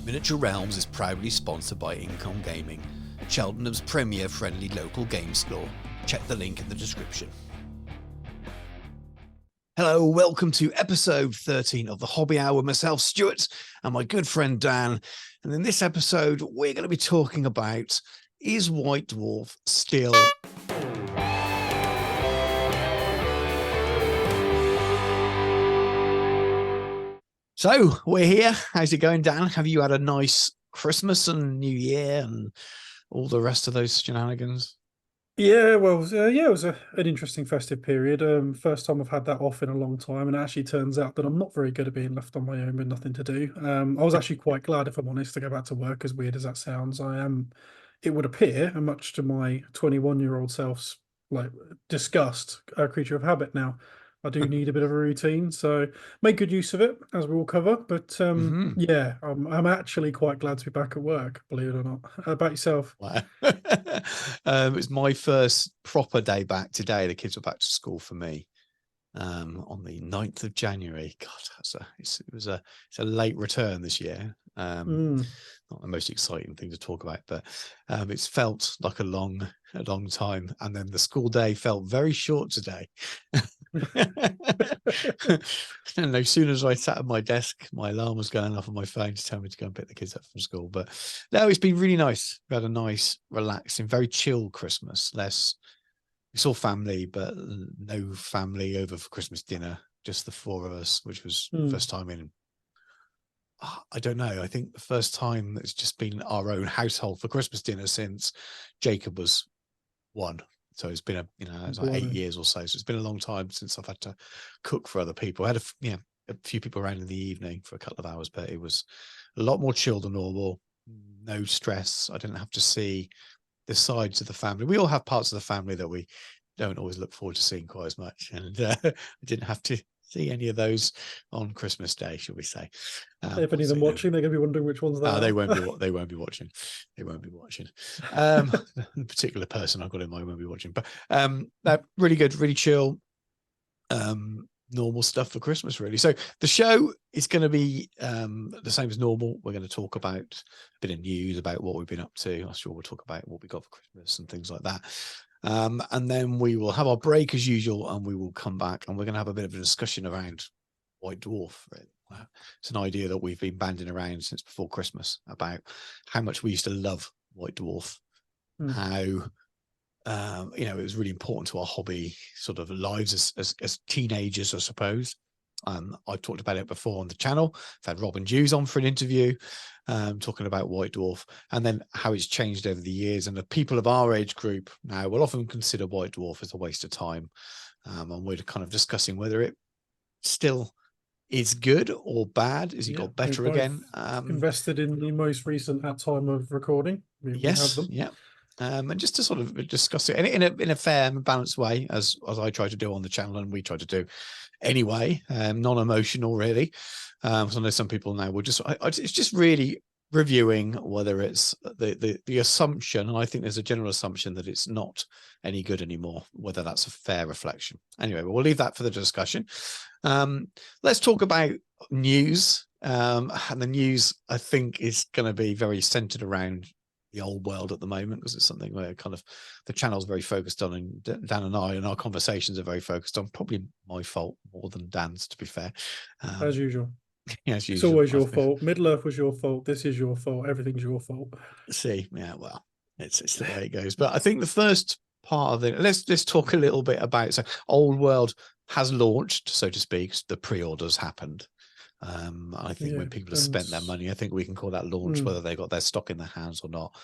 Miniature Realms is proudly sponsored by Incom Gaming, Cheltenham's premier friendly local game store. Check the link in the description. Hello, welcome to episode 13 of the Hobby Hour with myself, Stuart, and my good friend Dan. And in this episode, we're going to be talking about, is White Dwarf still... So, we're here. How's it going, Dan? Have you had a nice Christmas and New Year and all the rest of those shenanigans? Yeah, well, it was an interesting festive period. First time I've had that off in a long time, and it actually turns out that I'm not very good at being left on my own with nothing to do. I was actually quite glad, if I'm honest, to go back to work, as weird as that sounds. I am, it would appear, and much to my 21-year-old self's like disgust, a creature of habit now. I do need a bit of a routine, so make good use of it, as we will cover. But yeah, I'm actually quite glad to be back at work, believe it or not. How about yourself? Wow. It's my first proper day back today. The kids were back to school for me on the 9th of January. God, it's a late return this year. Not the most exciting thing to talk about, but it's felt like a long time. And then the school day felt very short today. And as soon as I sat at my desk, my alarm was going off on my phone to tell me to go and pick the kids up from school. But no, it's been really nice. We had a nice, relaxing, very chill Christmas. We saw family, but no family over for Christmas dinner. Just the four of us, which was first time in, I don't know, I think the first time it's just been our own household for Christmas dinner since Jacob was one. So it's been it's like 8 years or so. So it's been a long time since I've had to cook for other people. I had a few people around in the evening for a couple of hours, but it was a lot more chill than normal. No stress. I didn't have to see the sides of the family. We all have parts of the family that we don't always look forward to seeing quite as much. And I didn't have to see any of those on Christmas Day, shall we say. If any of them watching, they're going to be wondering which ones they are. They won't be watching. They won't be watching. The particular person I've got in mind won't be watching. But really good, really chill, normal stuff for Christmas, really. So the show is going to be the same as normal. We're going to talk about a bit of news about what we've been up to. I'm sure we'll talk about what we got for Christmas and things like that. And then we will have our break as usual, and we will come back and we're going to have a bit of a discussion around White Dwarf. It's an idea that we've been banding around since before Christmas about how much we used to love White Dwarf, how it was really important to our hobby sort of lives as teenagers, I suppose. I've talked about it before on the channel. I've had Robin Hughes on for an interview talking about White Dwarf, and then how it's changed over the years. And the people of our age group now will often consider White Dwarf as a waste of time. And we're kind of discussing whether it still is good or bad. Is he got better again? Invested in the most recent at time of recording. We have them. Yeah. And just to sort of discuss it in a fair and balanced way, as I try to do on the channel, and we try to do anyway, non-emotional really. So I know some people now will just, it's just really reviewing whether it's the assumption, and I think there's a general assumption that it's not any good anymore, whether that's a fair reflection. Anyway, we'll leave that for the discussion. Let's talk about news. And the news, I think, is going to be very centered around the old world at the moment, because it's something where kind of the channel's very focused on, and Dan and I and our conversations are very focused on. Probably my fault more than Dan's, to be fair. As usual. Yeah, as it's usual. Always your fault. Middle Earth was your fault. This is your fault. Everything's your fault. See, yeah, well, it's the way it goes. But I think the first part of it, let's talk a little bit about, so Old World has launched, so to speak. The pre-orders happened. I think when people have spent their money, I think we can call that launch, whether they got their stock in their hands or not.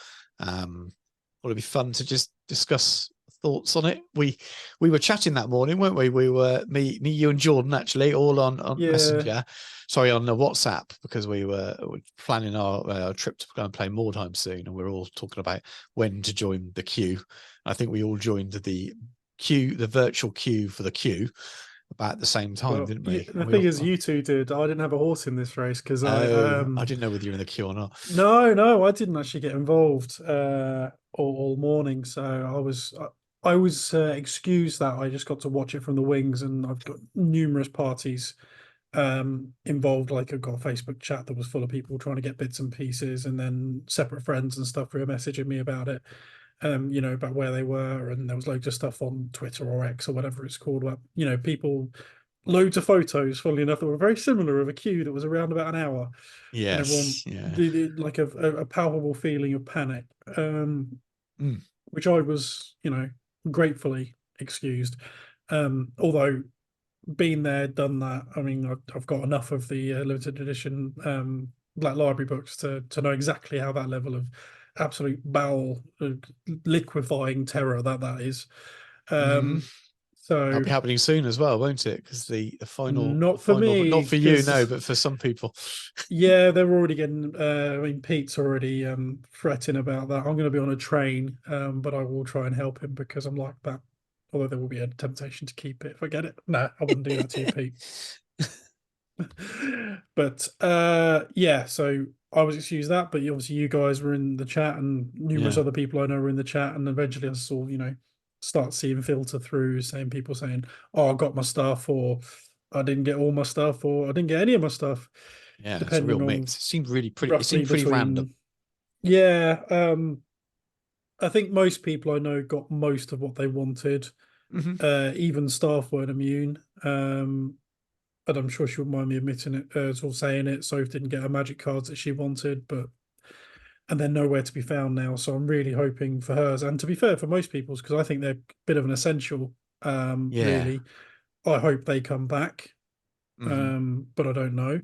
It'd be fun to just discuss thoughts on it. We were chatting that morning, weren't we? We were me, you, and Jordan actually all on Messenger, sorry, on the WhatsApp, because we were planning our trip to go and play Mordheim soon, and we're all talking about when to join the queue. I think we all joined the queue, the virtual queue for the queue, about the same time, didn't we? The thing is, you two did. I didn't have a horse in this race because I didn't know whether you were in the queue or not. No, I didn't actually get involved all morning. So I was excused that I just got to watch it from the wings, and I've got numerous parties involved, like, I've got a Facebook chat that was full of people trying to get bits and pieces, and then separate friends and stuff who were messaging me about it, you know, about where they were, and there was loads of stuff on Twitter or X or whatever it's called, about, you know, people, loads of photos, funnily enough, that were very similar of a queue that was around about an hour, and everyone Yes. Yeah. did like a palpable feeling of panic, Mm. which I was, you know, gratefully excused. Although been there, done that. I mean, I've got enough of the limited edition Black Library books to know exactly how that level of absolute bowel liquefying terror that is. Hmm. That'll So be happening soon as well, won't it? Because the not for final, but not me, for you, no, because but for some people. yeah, they're already getting. I mean, Pete's already fretting about that. I'm going to be on a train, but I will try and help him because I'm like that. Although there will be a temptation to keep it if I get it. No, I wouldn't do that to you, Pete. But yeah, so I was excused that, but obviously you guys were in the chat, and numerous Yeah. other people I know were in the chat, and eventually I saw, you know, start seeing filter through, saying people saying, "Oh, I got my stuff," or "I didn't get all my stuff," or "I didn't get any of my stuff," Yeah, it's a real depending on mix. It seemed really pretty. It roughly seemed pretty random. between. Yeah, I think most people I know got most of what they wanted. Hmm. Even staff weren't immune. And I'm sure she wouldn't mind me admitting it, or saying it. Soph didn't get her magic cards that she wanted, but and they're nowhere to be found now. So I'm really hoping for hers. And to be fair, for most people's, because I think they're a bit of an essential. Yeah. Really, I hope they come back. Hmm. But I don't know.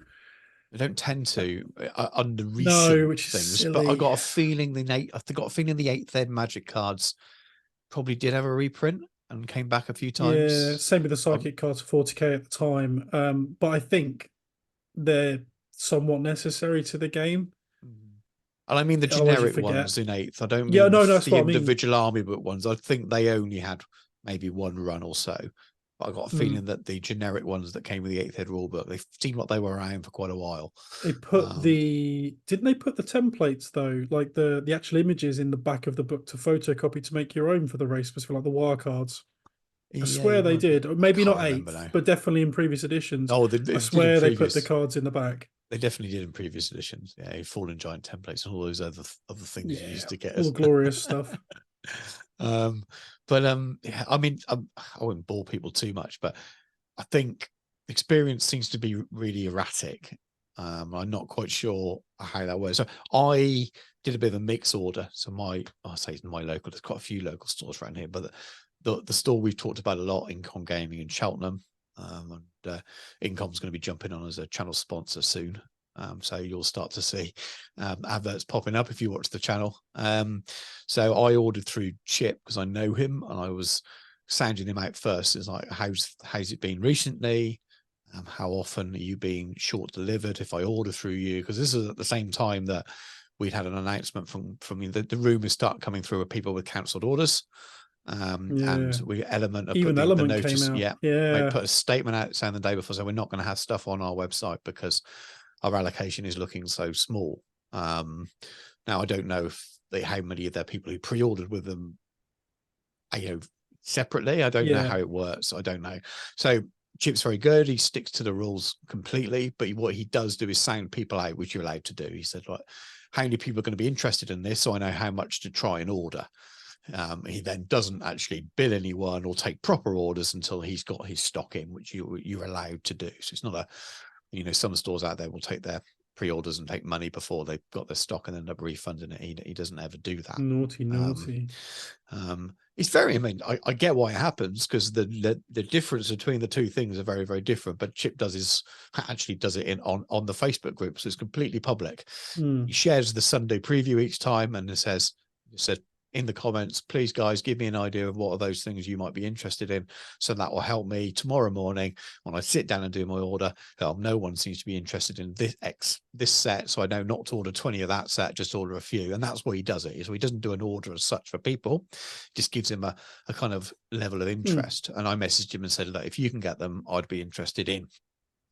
They don't tend to under No, recent which is things, but I silly. got a feeling I got a feeling the eighth ed magic cards probably did have a reprint and came back a few Yeah, times. same with the Um, psychic cards for 40k at the time. But I think they're somewhat necessary to the game. and I mean the Otherwise, you generic forget. ones in eighth. I don't Yeah, mean no, no, that's the what I mean. individual army book ones. I think they only had maybe one run or so. But I got a Mm. feeling that the generic ones that came with the eighth ed rulebook, they seemed like they were around for quite a while. They put Um, didn't they put the templates though, like the actual images in the back of the book to photocopy to make your own for the race, for like the wire cards? I yeah, swear you they might. did. Or I maybe can't not remember eighth, now. but definitely in previous editions. Oh, I they did in swear they put the previous. cards in the back. They definitely did in previous editions. Yeah, Fallen Giant templates and all those other things you Yeah, used to get all the us. glorious stuff. um, but yeah, I mean, I wouldn't bore people too much, but I think experience seems to be really erratic. I'm not quite sure how that works. So I did a bit of a mix order. So I say it's my local. There's quite a few local stores around here, but the store we've talked about a lot, Incom Gaming in Cheltenham, and Incom's going to be jumping on as a channel sponsor soon. So you'll start to see adverts popping up if you watch the channel. So I ordered through Chip because I know him, and I was sounding him out first. It's like, how's it been recently? How often are you being short delivered if I order through you? Because this is at the same time that we'd had an announcement from the rumors start coming through of people with cancelled orders. And Yeah, we Element have put even the Element came notice, out. yeah, they Yeah, put a statement out saying the day before, so we're not going to have stuff on our website because our allocation is looking so small. Now I don't know how many of their people who pre-ordered with them, separately. I don't know yeah. how it works. I don't know. So Chip's very good. He sticks to the rules completely, but what he does do is sound people out, which you're allowed to do. He said, like, how many people are going to be interested in this, so I know how much to try and order. He then doesn't actually bill anyone or take proper orders until he's got his stock in, which you're allowed to do. So it's not some stores out there will take their pre-orders and take money before they've got their stock and end up refunding it. He doesn't ever do that. Naughty, Um, naughty. it's very, I mean, I get why it happens because the difference between the two things are very, very different. But Chip actually does it on the Facebook group, so it's completely public. He Mm. shares the Sunday preview each time, and it said in the comments, please guys, give me an idea of what are those things you might be interested in, so that will help me tomorrow morning when I sit down and do my order. No one seems to be interested in this set, so I know not to order 20 of that set, just order a few. And that's why he does it. So he doesn't do an order as such for people, just gives him a kind of level of Mm. interest. And I messaged him and said, look, if you can get them, I'd be interested in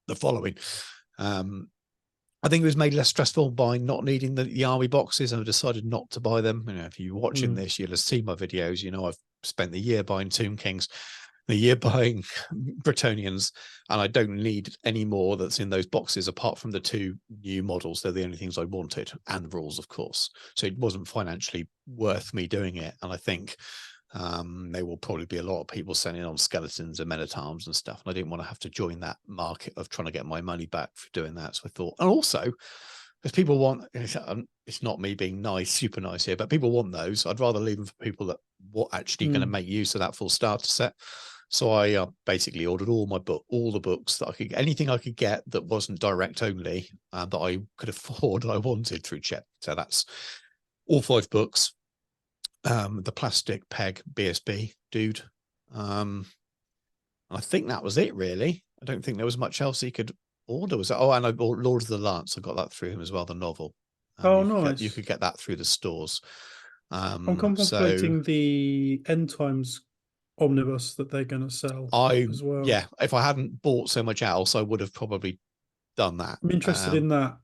the following. I think it was made less stressful by not needing the army boxes. I've decided not to buy them. If you're watching Mm. this, you'll have seen my videos. I've spent the year buying Tomb Kings. You're buying Bretonians, and I don't need any more that's in those boxes apart from the 2 new models. They're the only things I wanted, and rules, of course. So it wasn't financially worth me doing it. And I think there will probably be a lot of people sending on skeletons and men at arms and stuff. And I didn't want to have to join that market of trying to get my money back for doing that. So I thought, and also, because people want, it's not me being nice, super nice here, but people want those. I'd rather leave them for people that were actually going to make use of that full starter set. So I basically ordered all the books that I could, anything I could get that wasn't direct only, that I could afford and I wanted through Chet. So that's all 5 books. The plastic peg BSB dude. I think that was it, really. I don't think there was much else he could order. Was it? Oh, and I bought Lord of the Lance. I got that through him as well, the novel. Oh, nice. You could get that through the stores. I'm contemplating the End Times omnibus that they're going to sell as well. Yeah, if I hadn't bought so much else, I would have probably done that. I'm interested in that.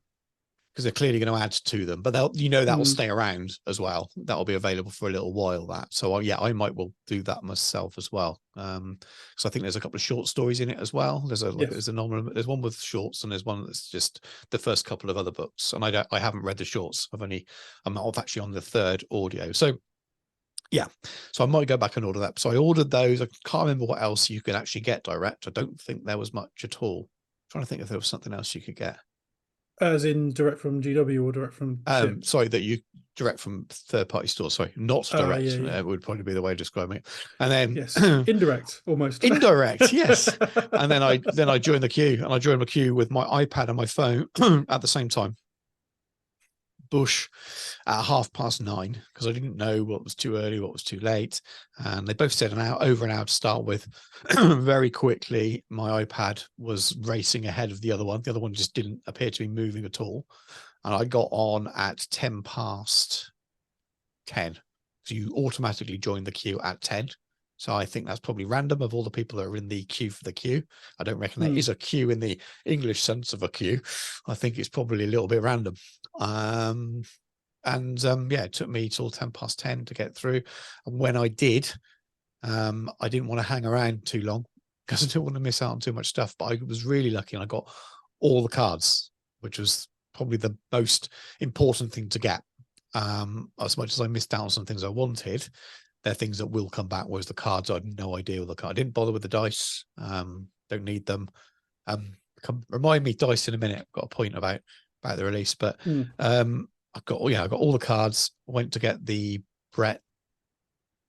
Because they're clearly going to add to them, but that will stay around as well. That'll be available for a little while. So yeah, I might well do that myself as well. So I think there's a couple of short stories in it as well. There's there's one with shorts, and there's one that's just the first couple of other books. And I haven't read the shorts. I'm actually on the 3rd audio. So yeah, so I might go back and order that. So I ordered those. I can't remember what else you could actually get direct. I don't think there was much at all. I'm trying to think if there was something else you could get. As in direct from GW or direct from ship? Sorry, that you direct from third-party stores. Sorry, not direct. Yeah. Would probably be the way of describing it. And then yes, indirect, almost indirect. Yes. And then I joined the queue, and I joined the queue with my iPad and my phone at the same time. Bush at 9:30, because I didn't know what was too early, what was too late, and they both said over an hour to start with. Very quickly, my iPad was racing ahead of the other one. The other one just didn't appear to be moving at all, and I got on at 10:10. So you automatically join the queue at 10. So I think that's probably random of all the people that are in the queue for the queue. I don't reckon there is a queue in the English sense of a queue. I think it's probably a little bit random. Yeah, it took me till 10:10 to get through. And when I did, I didn't want to hang around too long because I didn't want to miss out on too much stuff. But I was really lucky, and I got all the cards, which was probably the most important thing to get. As much as I missed out on some things I wanted, they're things that will come back, whereas the cards, I had no idea with the card. I didn't bother with the dice. Don't need them. Remind me dice in a minute. I've got a point about the release, but I got all the cards. I went to get the Brett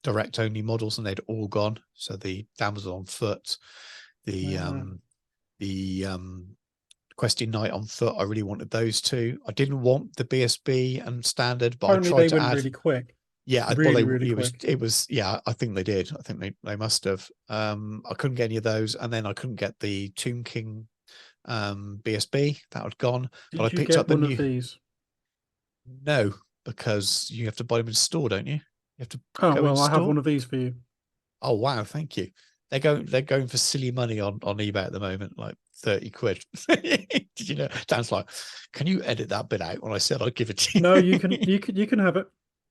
direct only models, and they'd all gone. So the Damsel on Foot, the Questing Knight on Foot, I really wanted those 2. I didn't want the BSB and standard, but apparently I tried they to went add really quick. Yeah, really quick. It was yeah, I think they did. I think they must have. I couldn't get any of those, and then I couldn't get the Tomb King BSB. That had gone. Did but I you picked get up the one new of these? No, because you have to buy them in store, don't you? You have to go well, I have one of these for you. Oh wow, thank you. They're going for silly money on eBay at the moment, like 30 quid. Did you know? Dan's like, can you edit that bit out when I said I'd give it to you? No, you can have it.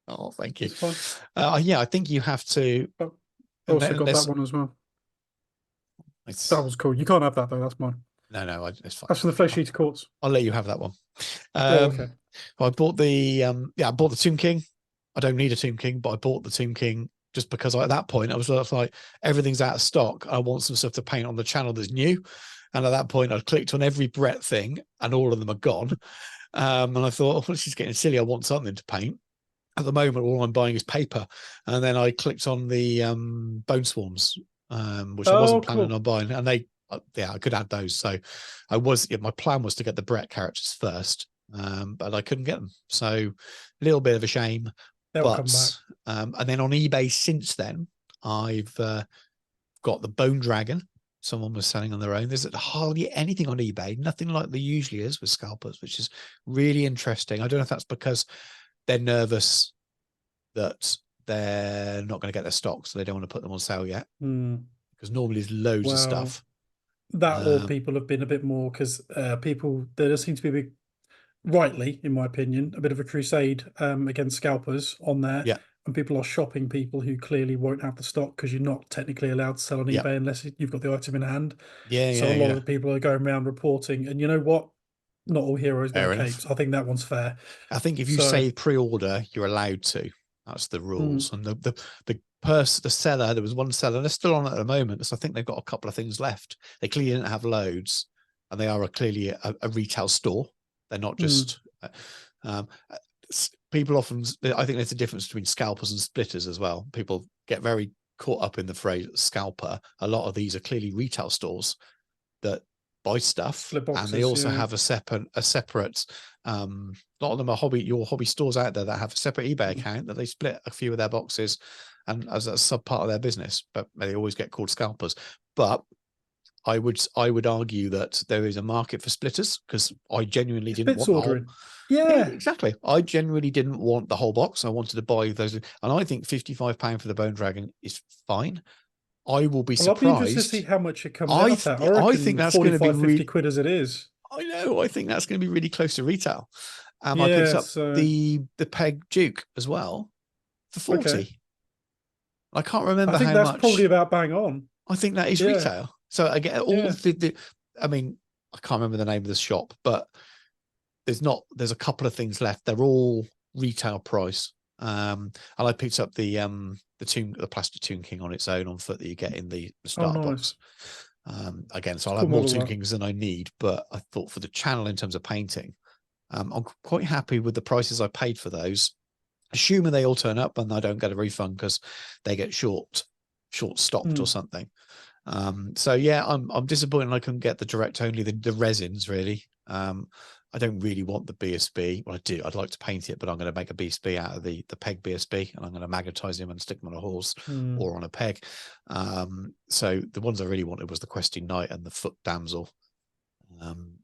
Oh, thank you. It's fine. Yeah, I think you have to. I also got that one as well. That was cool. You can't have that though. That's mine. No, it's fine. That's from the Flesh Eater Courts. I'll let you have that one. Okay. I bought the I bought the Tomb King. I don't need a Tomb King, but I bought the Tomb King just because at that point I was like, everything's out of stock. I want some stuff to paint on the channel that's new. And at that point, I'd clicked on every Brett thing, and all of them are gone. And I thought, oh, this is getting silly. I want something to paint. At the moment, all I'm buying is paper. And then I clicked on the Bone Swarms, which I wasn't planning on buying. And I could add those. So my plan was to get the Brett characters first, but I couldn't get them. So a little bit of a shame. They'll come back. And then on eBay since then, I've got the Bone Dragon. Someone was selling on their own. There's hardly anything on eBay, nothing like there usually is with scalpers, which is really interesting. I don't know if that's because they're nervous that they're not going to get their stock, so they don't want to put them on sale yet. Because normally there's loads of stuff. That or people have been a bit more, because there does seem to be rightly, in my opinion, a bit of a crusade against scalpers on there. Yeah. and people are shopping people who clearly won't have the stock because you're not technically allowed to sell on Yep. eBay unless you've got the item in hand. Yeah, So yeah, a lot of yeah. the people are going around reporting, and you know what? Not all heroes wear Fair enough. capes. I think that one's fair. I think if you So, say pre-order, you're allowed to. That's the mm, rules. And the seller, there was one seller, they're still on at the moment. So I think they've got a couple of things left. They clearly didn't have loads, and they are clearly a retail store. They're not just um, people often. I think there's a difference between scalpers and splitters as well. People get very caught up in the phrase scalper. A lot of these are clearly retail stores that buy stuff, flip and they boxes, also yeah. have a separate a lot of them are your hobby stores out there that have a separate eBay account that they split a few of their boxes and as a sub part of their business, but they always get called scalpers. But I would argue that there is a market for splitters, because I genuinely It's didn't bits want the whole. ordering. Yeah, Yeah. exactly. I genuinely didn't want the whole box. I wanted to buy those, and I think £55 for the Bone Dragon is fine. I will be Well, I'll be interested to see surprised. how much it comes out at. I I think reckon that's going to be 50 quid as it is. I know. I think that's going to be really close to retail. I picked Yeah, up so the Peg Duke as well for okay. 40. I can't I remember think how that's probably much. about bang on. I think that is Yeah, retail. So again, all yeah. I mean, I can't remember the name of the shop, but there's a couple of things left. They're all retail price. And I picked up the plastic Tomb King on its own on foot that you get in the Oh, starter box. nice. Again, so It's a I'll cool have more model, Tomb that. Kings than I need, but I thought for the channel in terms of painting, I'm quite happy with the prices I paid for those, assuming they all turn up and I don't get a refund because they get short stocked or something. So yeah, I'm disappointed I couldn't get the direct only the resins really. I don't really want the BSB. Well, I do. I'd like to paint it, but I'm going to make a BSB out of the Peg BSB, and I'm going to magnetize him and stick him on a horse or on a peg. So the ones I really wanted was the Questing Knight and the Foot Damsel.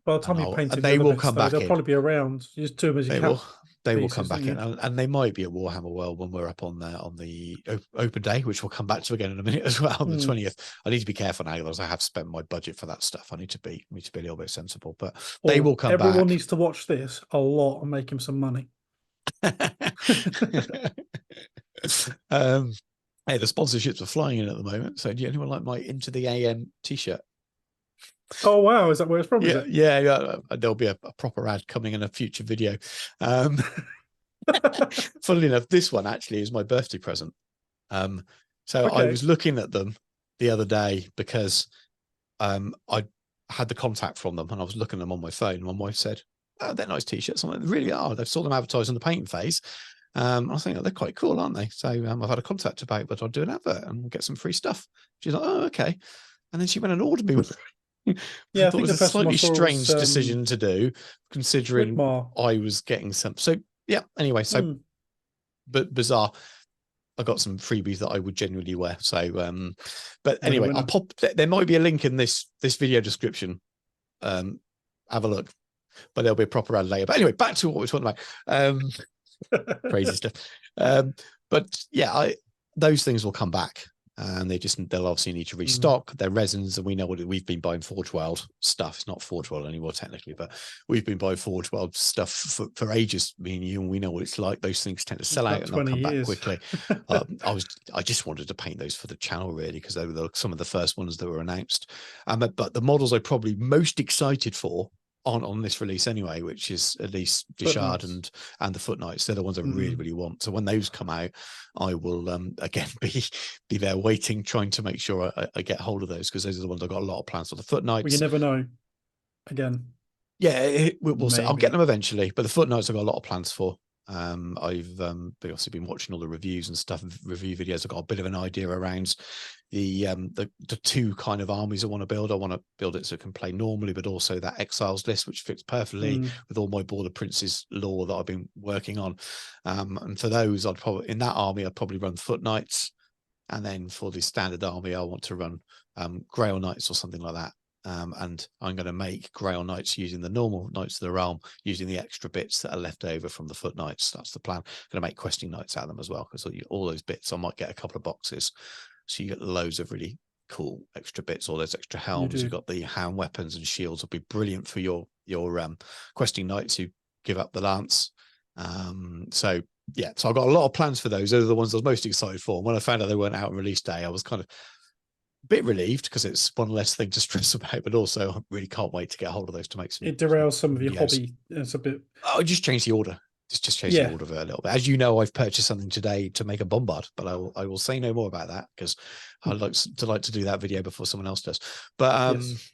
By the time you And painted the they other will bits, come though, back they'll in. probably be around. You just do them as your cap They will come pieces, back don't in, you? and they might be at Warhammer World when we're up on the open day, which we'll come back to again in a minute as well. On the 20th, I need to be careful now because I have spent my budget for that stuff. I need to be a little bit sensible, but they will come Everyone back. needs to watch this a lot and make him some money. Hey, the sponsorships are flying in at the moment. So, do anyone like my Into the AM t-shirt? Oh wow, is that where it's from? Is Yeah, it? yeah. There'll be a proper ad coming in a future video. Funnily enough, this one actually is my birthday present. So I Okay. was looking at them the other day because I had the contact from them and I was looking at them on my phone. And my wife said, "Oh, they're nice t-shirts." I'm like, "They really are. They've saw them advertised on the painting phase." I was thinking, they're quite cool, aren't they? So I've had a contact about, but I'll do an advert and we'll get some free stuff. She's like, "Oh, okay." And then she went and ordered me with which I Yeah, I thought think was the a first time I slightly saw it was strange decision to do, considering Widmar. I was getting some. So yeah, anyway, so but bizarre. I got some freebies that I would genuinely wear. So but anyway, I'll pop there might be a link in this video description. Have a look, but there'll be a proper ad later. But anyway, back to what we're talking about. Crazy stuff. But yeah, those things will come back. And they'll obviously need to restock their resins, and we know what we've been buying Forge World stuff. It's not Forge World anymore technically, but we've been buying Forge World stuff for ages, me and you, and we know what it's like. Those things tend to sell out and they'll come back quickly. I just wanted to paint those for the channel really, because they were some of the first ones that were announced. But the models I'm probably most excited for on this release anyway, which is at least Dishard and the Foot Knights. They're the ones I really, really want. So when those come out, I will again be there waiting, trying to make sure I get hold of those, because those are the ones I've got a lot of plans for. The Foot Knights. Well, you never know. Again. Yeah, we'll see. I'll get them eventually, but the Foot Knights I've got a lot of plans for. I've obviously been watching all the reviews and stuff, review videos. I've got a bit of an idea around the two kind of armies I want to build. I want to build it so it can play normally, but also that exiles list, which fits perfectly with all my Border Princes lore that I've been working on. And for those, in that army, I'd probably run Foot Knights, and then for the standard army, I want to run Grail Knights or something like that. And I'm going to make Grail Knights using the normal Knights of the Realm, using the extra bits that are left over from the Foot Knights. That's the plan. I'm going to make Questing Knights out of them as well, because all those bits, I might get a couple of boxes. So you get loads of really cool extra bits, all those extra helms. You've got the hand weapons and shields. Will be brilliant for your Questing Knights who give up the lance. So yeah, so I've got a lot of plans for those. Those are the ones I was most excited for. When I found out they weren't out on release day, I was kind of a bit relieved because it's one less thing to stress about, but also I really can't wait to get a hold of those to make some It derails some of your videos. hobby. It's a bit. Oh, just change the order. Just change the order of it a little bit. As you know, I've purchased something today to make a bombard, but I will say no more about that because I like to do that video before someone else does. But Yes.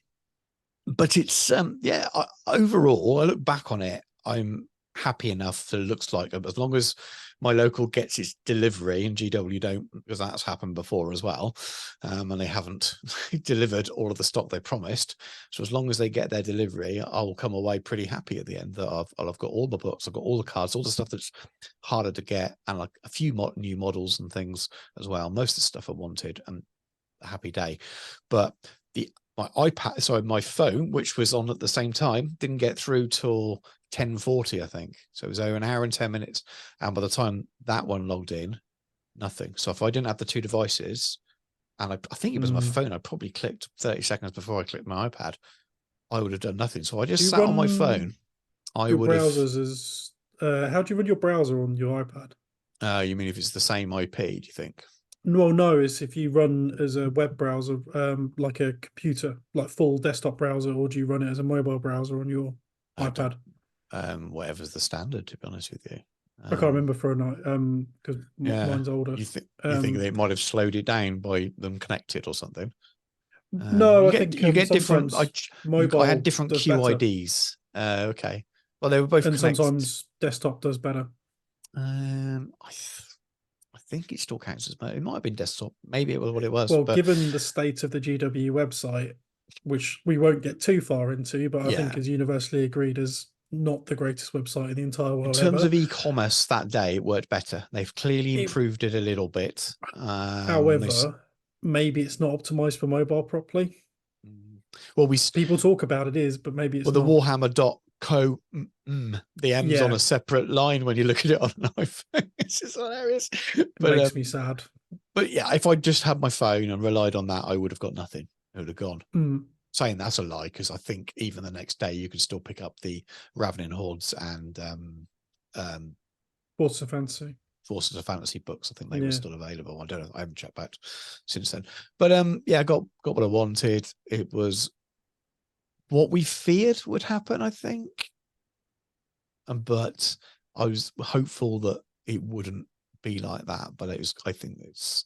but it's yeah. Overall, I look back on it, I'm happy enough that it looks like, as long as my local gets its delivery and GW don't, because that's happened before as well, and they haven't delivered all of the stock they promised. So as long as they get their delivery, I will come away pretty happy at the end that I've got all the books, I've got all the cards, all the stuff that's harder to get, and like a few new models and things as well. Most of the stuff I wanted, and a happy day. But my iPad, sorry, my phone, which was on at the same time, didn't get through till 10:40, I think. So it was over an hour and 10 minutes. And by the time that one logged in, nothing. So if I didn't have the two devices, and I think it was my phone, I probably clicked 30 seconds before I clicked my iPad, I would have done nothing. So I just sat on my phone. I your would have. browsers as how do you run your browser on your iPad? You mean if it's the same IP, do you think? No, it's if you run as a web browser, like a computer, like full desktop browser, or do you run it as a mobile browser on your iPad? Whatever's the standard, to be honest with you. I can't remember for a night, because mine's older. You think they might have slowed it down by them connected or something? No, I think you get different. mobile I had different does better. QIDs. Okay, well they were both and connected. Sometimes desktop does better. I think it still counts as, it might have been desktop. Maybe it was what it was. Well, but given the state of the GW website, which we won't get too far into, but I think is universally agreed as not the greatest website in the entire world. In terms ever. of e-commerce that day, it worked better. They've clearly improved it a little bit. However, maybe it's not optimized for mobile properly. Well, people talk about it is, but maybe it's the not. Warhammer.co, the M's on a separate line when you look at it on an iPhone. It's just hilarious. It makes me sad. But yeah, if I just had my phone and relied on that, I would have got nothing. It would have gone. Saying that's a lie, because I think even the next day you could still pick up the Ravening Hordes and Forces of Fantasy books. I think they were still available. I don't know. I haven't checked back since then. But yeah, I got what I wanted. It was what we feared would happen, I think. But I was hopeful that it wouldn't be like that. But I think it's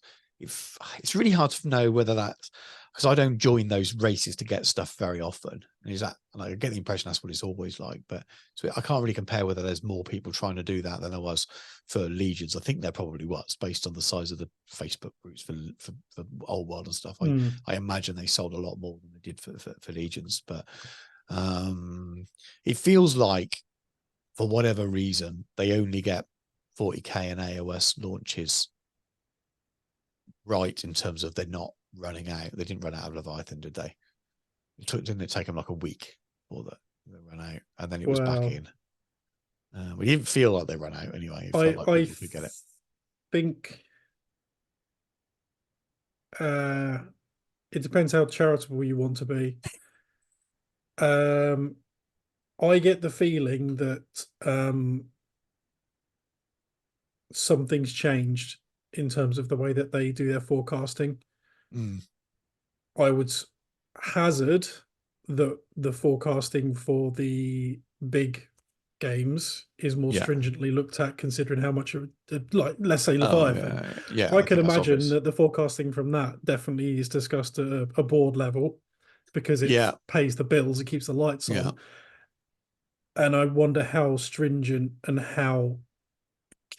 really hard to know whether that's because I don't join those races to get stuff very often. And I get the impression that's what it's always like. But I can't really compare whether there's more people trying to do that than there was for Legions. I think there probably was, based on the size of the Facebook groups for Old World and stuff. I imagine they sold a lot more than they did for Legions. But it feels like, for whatever reason, they only get 40k and AOS launches right, in terms of they're not running out. They didn't run out of Leviathan, did they? Didn't it take them like a week before they ran out, and then it was back in? We didn't feel like they ran out anyway. It felt like people could get it. Think it depends how charitable you want to be. I get the feeling that something's changed in terms of the way that they do their forecasting. I would hazard that the forecasting for the big games is more stringently looked at, considering how much, like, let's say Leviathan. I can imagine that the forecasting from that definitely is discussed at a board level, because it pays the bills, it keeps the lights on. And I wonder how stringent and how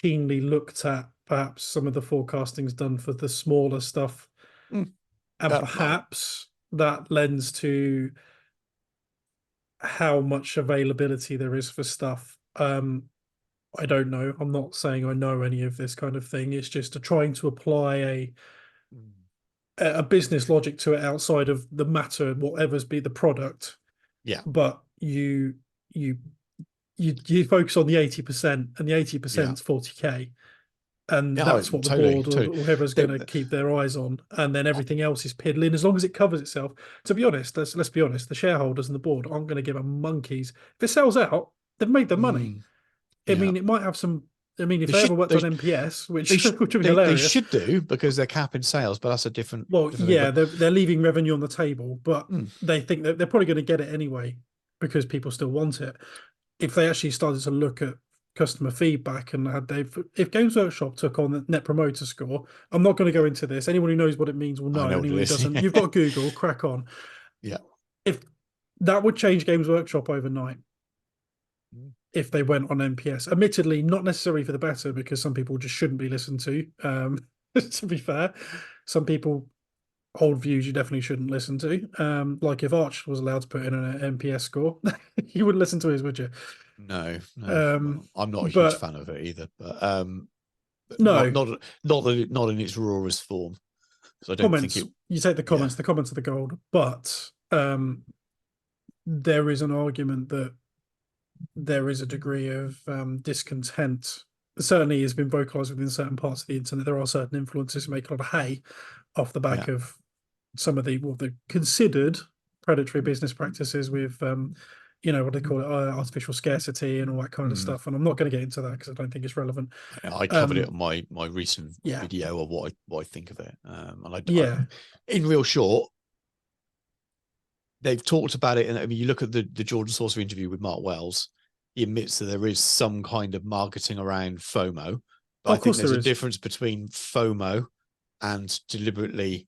keenly looked at perhaps some of the forecasting's done for the smaller stuff. And perhaps that lends to how much availability there is for stuff. I don't know. I'm not saying I know any of this kind of thing. It's just trying to apply a business logic to it outside of the matter, whatever's be the product. But you focus on the 80%, and the 80% is 40k. And that's what the board or whoever's going to keep their eyes on. And then everything else is piddling, as long as it covers itself. To be honest, let's be honest, the shareholders and the board aren't going to give a monkeys. If it sells out, they've made their money. I mean, it might have some I mean, if They they ever should worked they on MPS, they which sh- which would be they hilarious. should do, because they're capping sales, but that's a Well, different thing. yeah, But they're leaving revenue on the table, but mm, they think that they're probably going to get it anyway because people still want it. If they actually started to look at customer feedback and had they, if Games Workshop took on the Net Promoter Score, I'm not going to yeah, go into this. Anyone who knows what it means will I know. know what it Anyone who is. doesn't, you've got Google, crack on. Yeah. If that would change Games Workshop overnight, Mm. if they went on NPS. Admittedly, not necessarily for the better, because some people just shouldn't be listened to. To be fair, some people hold views you definitely shouldn't listen to. Like if Arch was allowed to put in an NPS score, you wouldn't listen to his, would you? No, no. Um, Well, I'm not a huge but fan of it either, but no not in its rawest form. So I don't think it. comments. You take the Yeah, comments. The comments are the gold. But there is an argument that there is a degree of discontent. Certainly has been vocalized within certain parts of the internet. There are certain influencers who make a lot of hay off the yeah. back of some of the considered predatory business practices with what they call it, artificial scarcity and all that kind of Mm. stuff. And I'm not going to get into that because I don't think it's relevant. I covered it on Um, my recent yeah, video of what I think of it. And yeah, in real short, they've talked about it. And I mean, you look at the Jordan Saucer interview with Mark Wells. He admits that there is some kind of marketing around FOMO, but oh, I of think course there's there a is. difference between FOMO and deliberately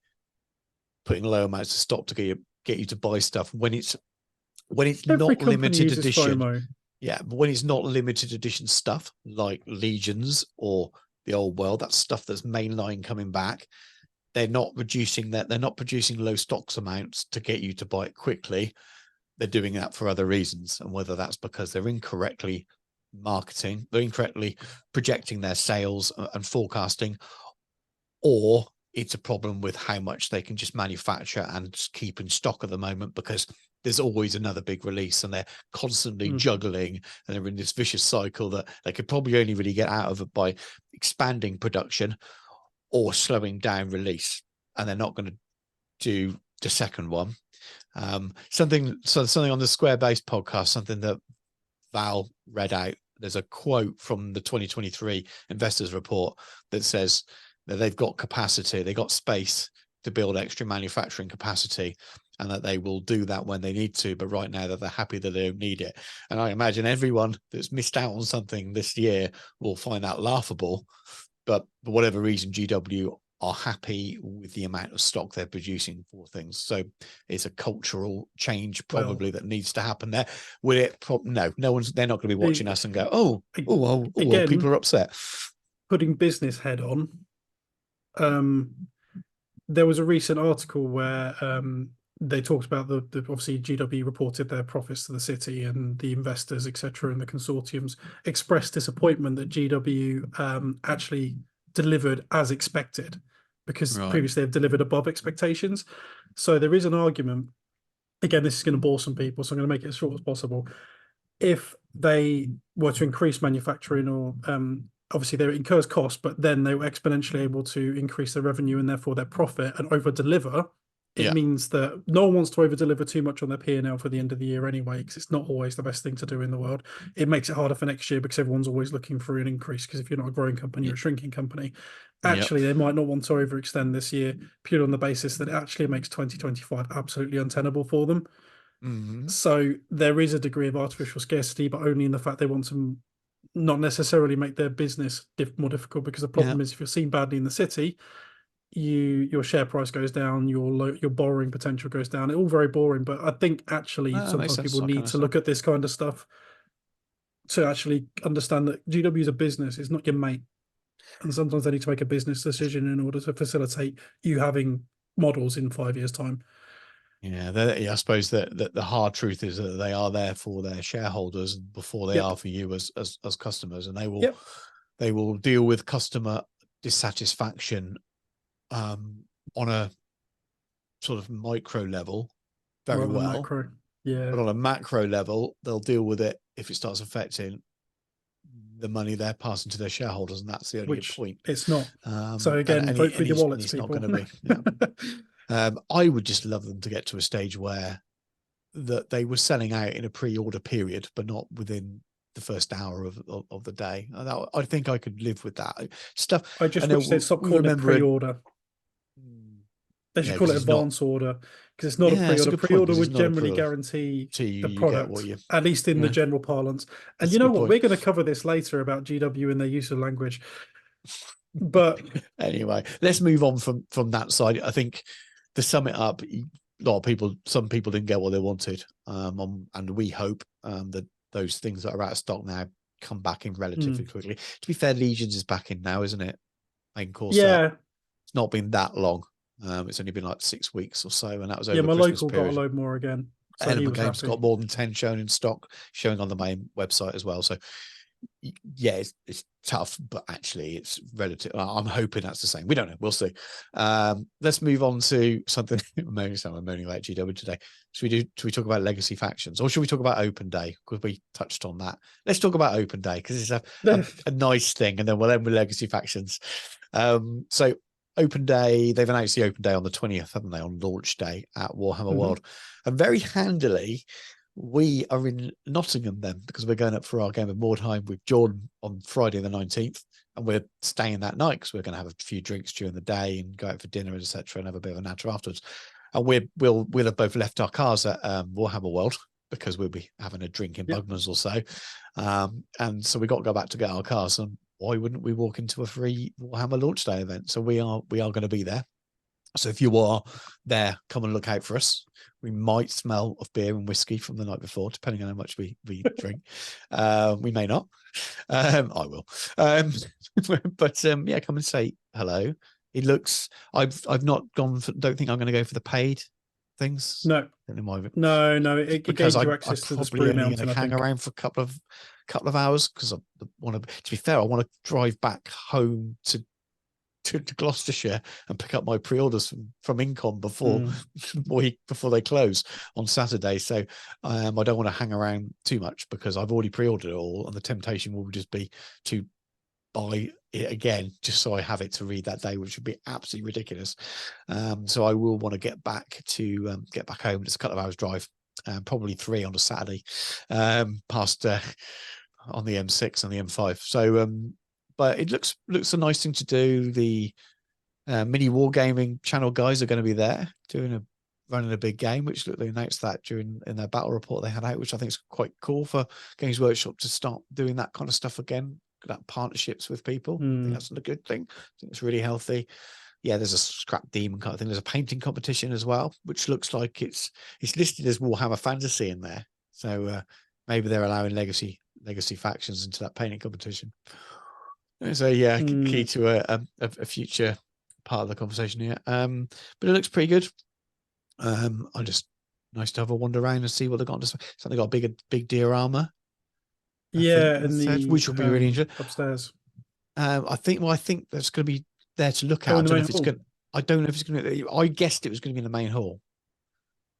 putting low amounts of stock to get you to buy stuff when it's Every not company limited uses edition. FOMO. Yeah, but when it's not limited edition stuff like Legions or the Old World, that's stuff that's mainline coming back. They're not reducing that. They're not producing low stocks amounts to get you to buy it quickly. They're doing that for other reasons, and whether that's because they're incorrectly marketing, they're incorrectly projecting their sales and forecasting, or it's a problem with how much they can just manufacture and just keep in stock at the moment, because there's always another big release and they're constantly juggling, and they're in this vicious cycle that they could probably only really get out of it by expanding production or slowing down release. And they're not going to do the second one. Something on the Square Base podcast, something that Val read out. There's a quote from the 2023 investors report that says that they've got capacity, they got space to build extra manufacturing capacity, and that they will do that when they need to. But right now that they're happy that they don't need it. And I imagine everyone that's missed out on something this year will find that laughable. But for whatever reason, GW are happy with the amount of stock they're producing for things. So it's a cultural change probably that needs to happen there. Will it? No one's. They're not going to be watching us and go, well, people Again, are upset. putting business head on. There was a recent article where they talked about the obviously GW reported their profits to the city, and the investors, etc., and the consortiums expressed disappointment that GW actually delivered as expected, because Right. previously they've delivered above expectations. So there is an argument. Again, this is going to bore some people, so I'm going to make it as short as possible. If they were to increase manufacturing, or obviously they incurs cost, but then they were exponentially able to increase their revenue and therefore their profit and over deliver, it Yeah. means that no one wants to over deliver too much on their P&L for the end of the year anyway, because it's not always the best thing to do in the world. It makes it harder for next year because everyone's always looking for an increase, because if you're not a growing company, you're a shrinking company. Yep. Actually, they might not want to overextend this year purely on the basis that it actually makes 2025 absolutely untenable for them. Mm-hmm. So there is a degree of artificial scarcity, but only in the fact they want to not necessarily make their business more difficult. Because the Yeah. problem is, if you're seen badly in the city, your share price goes down, your borrowing potential goes down. It's all very boring, but I think actually That makes sometimes sense. people I kind need of to say. look at this kind of stuff to actually understand that GW is a business; it's not your mate. And sometimes they need to make a business decision in order to facilitate you having models in 5 years' time. Yeah, I suppose that the hard truth is that they are there for their shareholders before they Yep. are for you as customers, and Yep. they will deal with customer dissatisfaction on a sort of micro level very Rather than well, macro. Yeah. but on a macro level, they'll deal with it if it starts affecting the money they're passing to their shareholders, and that's the only Which point. it's not. So again, vote with your And wallets, he's not people. going to be. Yeah. I would just love them to get to a stage where that they were selling out in a pre-order period, but not within the first hour of the day. I think I could live with that stuff. I just know wish they'd stop we calling it remember pre-order. They should yeah, call because it it's not. advance order, because it's not a Yeah, it's a pre-order. good point Pre-order because it's would not a generally pre-order. guarantee So the you get what product, you. at least in the Yeah, general parlance. And that's you a know good what? point. We're going to cover this later about GW and their use of language. But Anyway, let's move on from that side. I think to sum it up, a lot of people, some people didn't get what they wanted, and we hope that those things that are out of stock now come back in relatively quickly. To be fair, Legions is back in now, isn't it? Main core set. yeah, It's not been that long. It's only been like 6 weeks or so, and that was over yeah, the my Christmas local got a period. load more again, so he Element was Games happy. got more than 10 shown in stock, showing on the main website as well. So yeah, it's tough, but actually it's relative. I'm hoping that's the same. We don't know. We'll see. Let's move on to something. I'm moaning about GW today. Should we talk about legacy factions, or should we talk about open day? Because we touched on that. Let's talk about open day because it's a nice thing, and then we'll end with legacy factions. So open day, they've announced the open day on the 20th, haven't they, on launch day at Warhammer World. And very handily, we are in Nottingham then, because we're going up for our game of Mordheim with Jordan on Friday the 19th, and we're staying that night because we're going to have a few drinks during the day and go out for dinner, etc., and have a bit of a natter afterwards. And we'll have both left our cars at Warhammer World because we'll be having a drink in Bugman's or so. And so we got to go back to get our cars, and why wouldn't we walk into a free Warhammer launch day event? So we are going to be there. So if you are there, come and look out for us. We might smell of beer and whiskey from the night before, depending on how much we drink. We may not. I will. But yeah, come and say hello. It looks. I've not gone. Don't think I'm going to go for the paid things. No, it because gains you I'm access to the probably Sprue only going Mountain, to I hang think. around for a couple of hours because I want to. To be fair, I want to drive back home to Gloucestershire and pick up my pre-orders from Incom before they close on Saturday. So I don't want to hang around too much because I've already pre-ordered it all, and the temptation will just be to buy it again just so I have it to read that day, which would be absolutely ridiculous. So I will want to get back home. It's a couple of hours drive, probably 3 on a Saturday, past on the M6 and the M5. So but it looks a nice thing to do. The mini wargaming channel guys are going to be there running a big game, which they announced that in their battle report they had out, which I think is quite cool for Games Workshop to start doing that kind of stuff again, that partnerships with people. I think that's a good thing. I think it's really healthy. Yeah, there's a scrap demon kind of thing. There's a painting competition as well, which looks like it's listed as Warhammer Fantasy in there. So maybe they're allowing legacy factions into that painting competition. So yeah, key to a future part of the conversation here. But it looks pretty good. I just nice to have a wander around and see what they've got to say. So they got a big diorama. Yeah, in the which will be really interesting upstairs. I think that's going to be there to look at. Oh, I in the don't know main if it's hall. going. I don't know if it's going to. I guessed it was going to be in the main hall.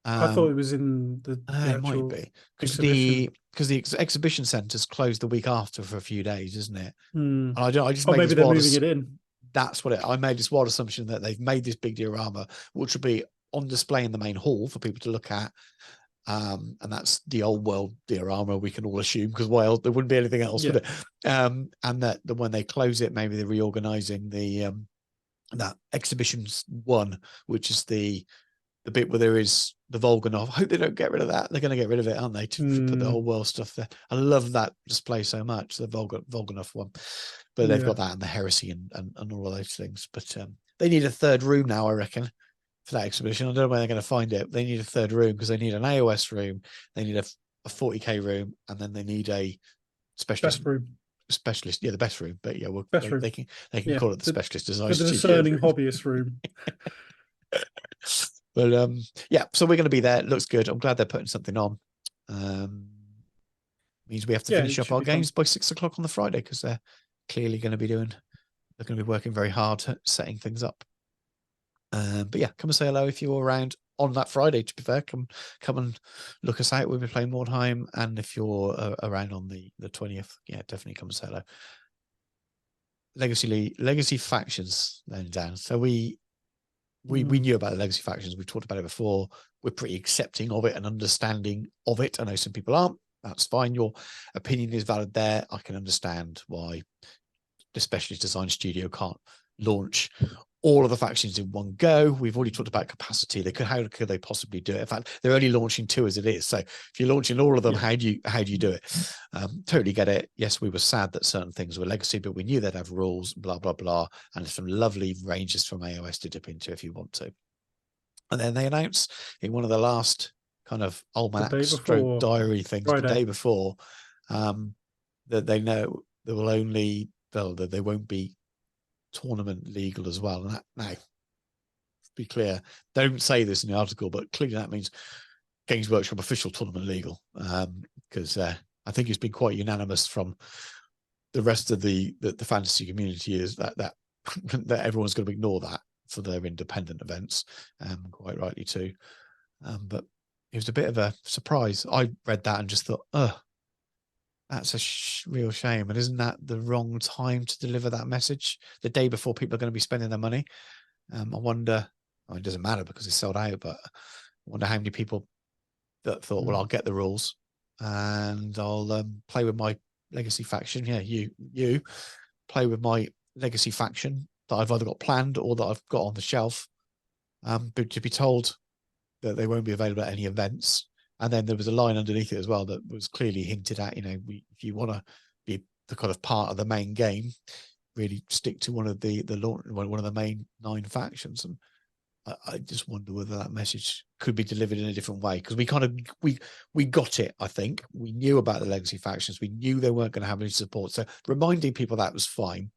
I thought it was in the it actual might be exhibition. because the exhibition centre's closed the week after for a few days, isn't it? And I just Oh, made maybe this they're wild moving it in. That's what I made this wild assumption that they've made this big diorama, which will be on display in the main hall for people to look at. And that's the old world diorama, we can all assume, because why else there wouldn't be anything else, would it? And that when they close it, maybe they're reorganizing the that exhibitions one, which is the bit where there is the Volganov. I hope they don't get rid of that. They're going to get rid of it, aren't they, to put the whole world stuff there. I love that display so much, the Volganov one. But they've got that and the heresy and all of those things. But they need a third room now, I reckon, for that exhibition. I don't know where they're going to find it. They need a third room because they need an AOS room, they need a 40k room, and then they need a specialist room. Yeah, the best room. But yeah, they can call it the specialist design for the discerning hobbyist room. But yeah, so we're going to be there. It looks good. I'm glad they're putting something on. Means we have to finish up our games by 6 o'clock on the Friday because they're clearly going to be working very hard at setting things up. But yeah, come and say hello if you're around on that Friday. To be fair, come and look us out. We'll be playing Mordheim, and if you're around on the 20th, yeah, definitely come and say hello. Legacy factions then, Dan. So we knew about the legacy factions. We've talked about it before. We're pretty accepting of it and understanding of it. I know some people aren't. That's fine. Your opinion is valid there. I can understand why the specialist design studio can't launch all of the factions in one go. We've already talked about capacity. How could they possibly do it? In fact, they're only launching 2 as it is. So if you're launching all of them, how do you do it? Totally get it. Yes, we were sad that certain things were legacy, but we knew they'd have rules, blah, blah, blah. And some lovely ranges from AOS to dip into if you want to. And then they announced in one of the last kind of almanac stroke diary things the day before, that they know there will only, that they won't be tournament legal as well. And that, now, to be clear, don't say this in the article, but clearly that means Games Workshop official tournament legal, because I think it's been quite unanimous from the rest of the fantasy community is that that everyone's going to ignore that for their independent events, quite rightly too. But it was a bit of a surprise. I read that and just thought, that's a real shame. And isn't that the wrong time to deliver that message? The day before people are going to be spending their money. I wonder, it doesn't matter because it's sold out, but I wonder how many people that thought, well, I'll get the rules and I'll play with my legacy faction. Yeah, you play with my legacy faction that I've either got planned or that I've got on the shelf. But to be told that they won't be available at any events. And then there was a line underneath it as well that was clearly hinted at, if you want to be the kind of part of the main game, really stick to one of the main 9 factions. And I just wonder whether that message could be delivered in a different way, because we got it. I think we knew about the legacy factions. We knew they weren't going to have any support. So reminding people that was fine.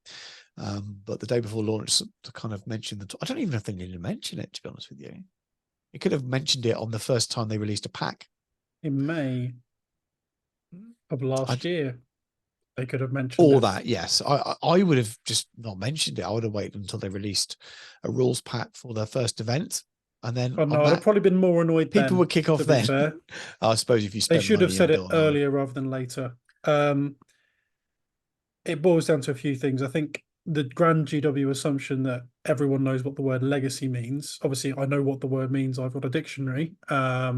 But the day before launch to kind of mention I don't even know if they needed to mention it, to be honest with you. You could have mentioned it on the first time they released a pack. In May of last year, they could have mentioned all that. Yes, I would have just not mentioned it. I would have waited until they released a rules pack for their first event, and then I'd probably been more annoyed. People would kick off then. Fair. I suppose if you spend, they should have said it earlier rather than later. It boils down to a few things. I think the grand GW assumption that everyone knows what the word legacy means. Obviously, I know what the word means. I've got a dictionary. I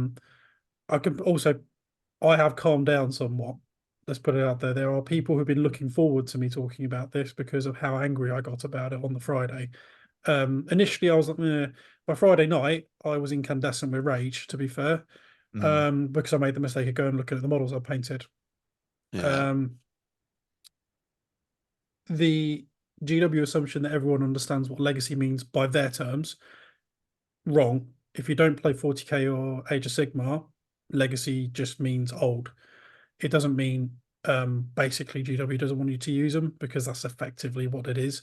have calmed down somewhat. Let's put it out there. There are people who've been looking forward to me talking about this because of how angry I got about it on the Friday. Initially, I was like, by Friday night, I was incandescent with rage, to be fair, because I made the mistake of going and looking at the models I painted. Yeah. The GW assumption that everyone understands what legacy means by their terms, wrong. If you don't play 40k or Age of Sigmar, legacy just means old. It doesn't mean basically GW doesn't want you to use them, because that's effectively what it is.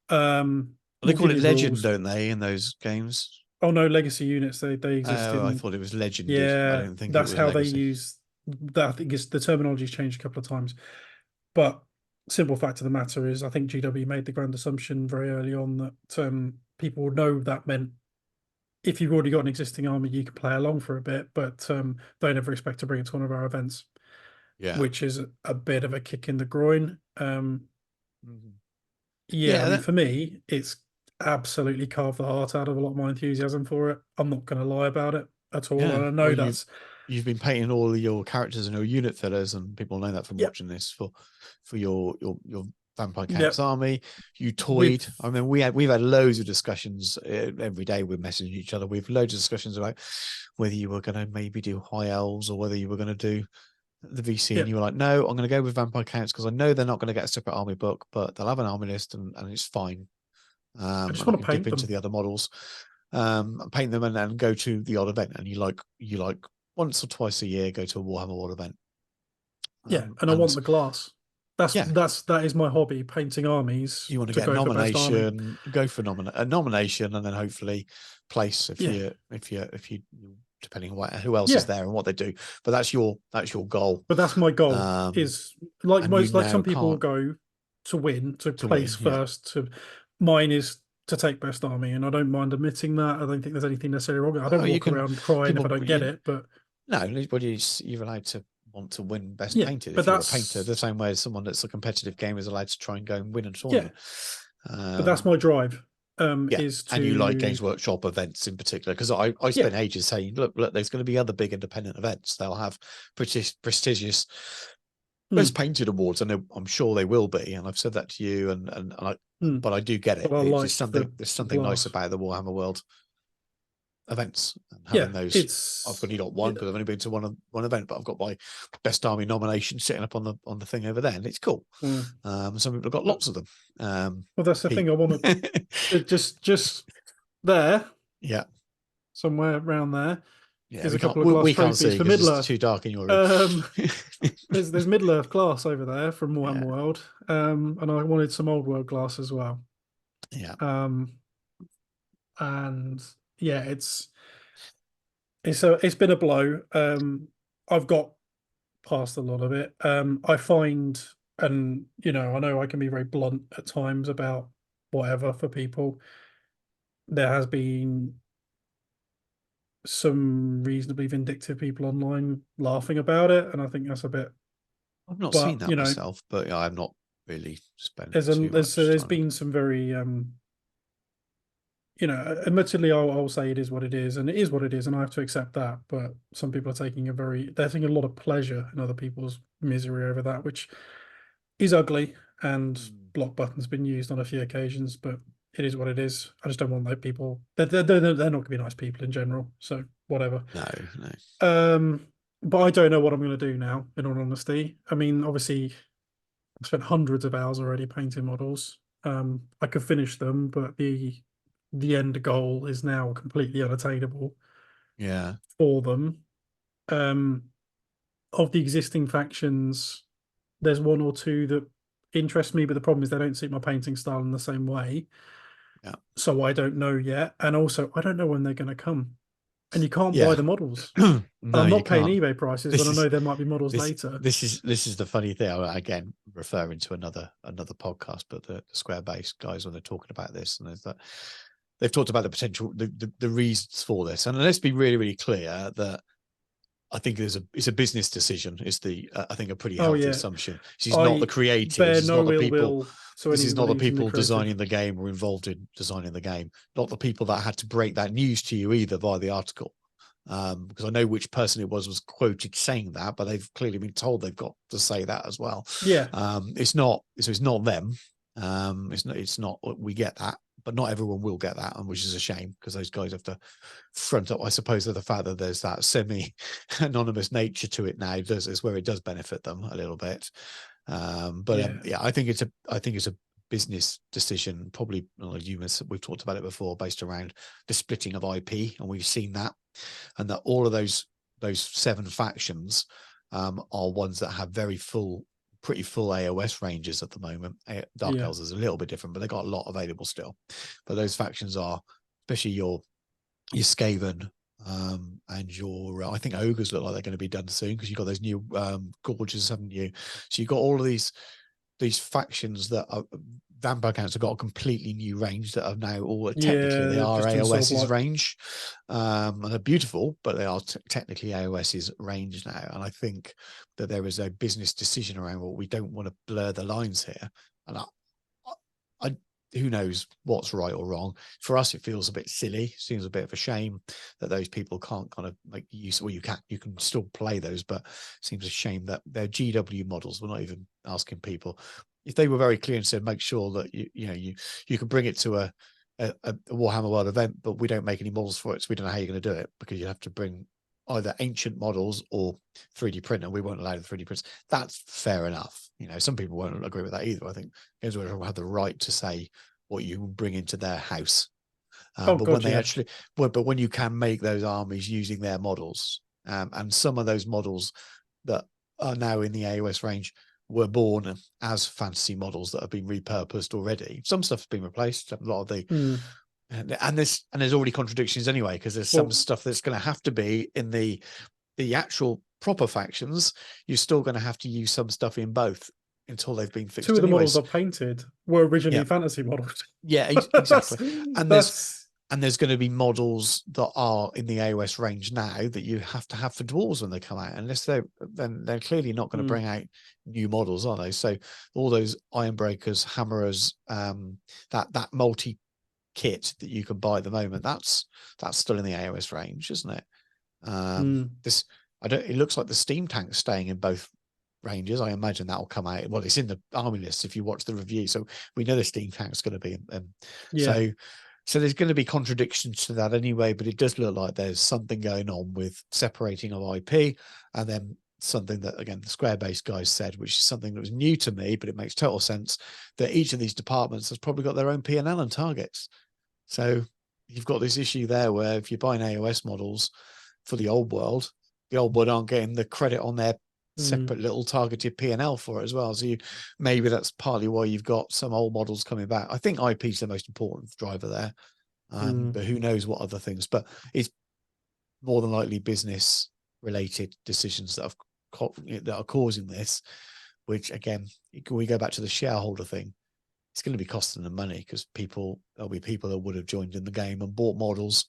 They call it legend, don't they, in those games? Oh no, legacy units, they exist. I thought it was legend. Yeah, I didn't think that's it was how legacy. they use that. I think the terminology's changed a couple of times, but simple fact of the matter is, I think GW made the grand assumption very early on that people would know that meant if you've already got an existing army, you can play along for a bit, but don't ever expect to bring it to one of our events. Yeah, which is a bit of a kick in the groin. Yeah, I mean, for me, it's absolutely carved the heart out of a lot of my enthusiasm for it. I'm not going to lie about it at all. Yeah. And I know you've been painting all of your characters and your unit fillers, and people know that from watching this for your Vampire Counts army. You toyed. I mean, we've had loads of discussions every day. We're messaging each other. We've loads of discussions about whether you were going to maybe do High Elves or whether you were going to do the VC, and you were like, no, I'm going to go with Vampire Counts because I know they're not going to get a separate army book, but they'll have an army list and it's fine. I just want to paint them into the other models, paint them and go to the odd event. And you like once or twice a year go to a Warhammer World event. And I want the glass. That is my hobby, painting armies. You want to get a nomination, go for a nomination, and then hopefully place if you depending on who else is there and what they do. But that's your goal. But that's my goal. Is like some people will go to win, to place first. Mine is to take best army, and I don't mind admitting that. I don't think there's anything necessarily wrong. I don't walk around crying if I don't get it. But no, you're allowed to want to win best painted if you're a painter, the same way as someone that's a competitive gamer is allowed to try and go and win a tournament. But that's my drive. is and you like to Games Workshop events in particular, because I spent ages saying, look, there's going to be other big independent events. They'll have prestigious best painted awards, and I'm sure they will be. And I've said that to you, but I do get it. But I It's like just something. There's the something nice glass. about the Warhammer World events and Yeah, having those. I've it's only got one because I've only been to one event, but I've got my best army nomination sitting up on the thing over there, and it's cool. Some people have got lots of them. Well, that's the thing. I want to just there, yeah, somewhere around there. yeah. Is a couple of glass We can't trophies see for because it's Middle-earth. too dark in your room. There's Middle-earth glass over there from Warhammer Yeah. World, and I wanted some Old World glass as well. Yeah. And yeah, it's been a blow. I've got past a lot of it. I find, and I know I can be very blunt at times about whatever for people. There has been some reasonably vindictive people online laughing about it, and I think that's a bit. I've not seen But that myself, but yeah, I'm not really spent there's too much there's time. been some very admittedly, I'll say it is what it is, and it is what it is, and I have to accept that. But some people are they're taking a lot of pleasure in other people's misery over that, which is ugly. And block button's been used on a few occasions, but it is what it is. I just don't want like people. They're not going to be nice people in general. So whatever. No. But I don't know what I'm going to do now. In all honesty, I mean, obviously, I've spent hundreds of hours already painting models. I could finish them, but the end goal is now completely unattainable. Yeah. For them. Of the existing factions, there's one or two that interest me, but the problem is they don't suit my painting style in the same way. Yeah. So I don't know yet, and also I don't know when they're going to come, and you can't buy Yeah. the models. No, I'm you not paying can't. eBay prices when I know there might be models later. This is the funny thing. Again, referring to another podcast, but the Square Base guys, when they're talking about this, and there's that they've talked about the potential, the reasons for this. And let's be really, really clear that I think it's a business decision. Is I think a pretty healthy assumption. This is not the creatives. This is not the people. This is not the people designing the game or involved in designing the game. Not the people that had to break that news to you either via the article. Because I know which person it was quoted saying that, but they've clearly been told they've got to say that as well. Yeah. It's not them. It's not. We get that, but not everyone will get that, and which is a shame because those guys have to front up, I suppose, of the fact that there's that semi-anonymous nature to it now. Is where it does benefit them a little bit. I think it's a business decision. Probably, we've talked about it before, based around the splitting of IP, and we've seen that, and that all of those 7 factions are ones that have pretty full AOS ranges at the moment. Dark Elves is a little bit different, but they've got a lot available still. But those factions are, especially your Skaven and your, I think Ogres look like they're going to be done soon because you've got those new gorges, haven't you? So you've got all of these factions that are, vampire counts have got a completely new range that are now all technically they are AOS's range, and they're beautiful, but they are technically AOS's range now. And I think that there is a business decision around, well, we don't want to blur the lines here, and I who knows what's right or wrong. For us, it feels a bit silly. Seems a bit of a shame that those people can't kind of make use. Well, you can still play those, but it seems a shame that they're GW models. We're not even asking people. If they were very clear and said, make sure that you can bring it to a Warhammer World event, but we don't make any models for it, so we don't know how you're going to do it, because you have to bring either ancient models or 3D print, and we won't allow the 3D prints. That's fair enough. Some people won't agree with that either. I think Games Workshop have the right to say what you bring into their house. But when you can make those armies using their models, and some of those models that are now in the AOS range were born as fantasy models that have been repurposed already. Some stuff has been replaced. A lot of the and there's already contradictions anyway, because there's some stuff that's going to have to be in the actual proper factions. You're still going to have to use some stuff in both until they've been fixed. 2 of the models I've painted were originally fantasy models. Yeah, exactly. And there's going to be models that are in the AOS range now that you have to have for dwarves when they come out. Unless they're clearly not going to bring out new models, are they? So all those Ironbreakers, Hammerers, that multi kit that you can buy at the moment, that's still in the AOS range, isn't it? This, I don't. It looks like the steam tank's staying in both ranges. I imagine that will come out. Well, it's in the army list if you watch the review, so we know the steam tank's going to be. Yeah. So there's going to be contradictions to that anyway. But it does look like there's something going on with separating of IP, and then something that, again, the Square Base guys said, which is something that was new to me, but it makes total sense, that each of these departments has probably got their own P&L and targets. So you've got this issue there where if you're buying AOS models for the old world aren't getting the credit on their separate little targeted P&L for it as well. So maybe that's partly why you've got some old models coming back. I think IP is the most important driver there, but who knows what other things. But it's more than likely business related decisions that are causing this, which, again, we go back to the shareholder thing. It's going to be costing them money because there'll be people that would have joined in the game and bought models,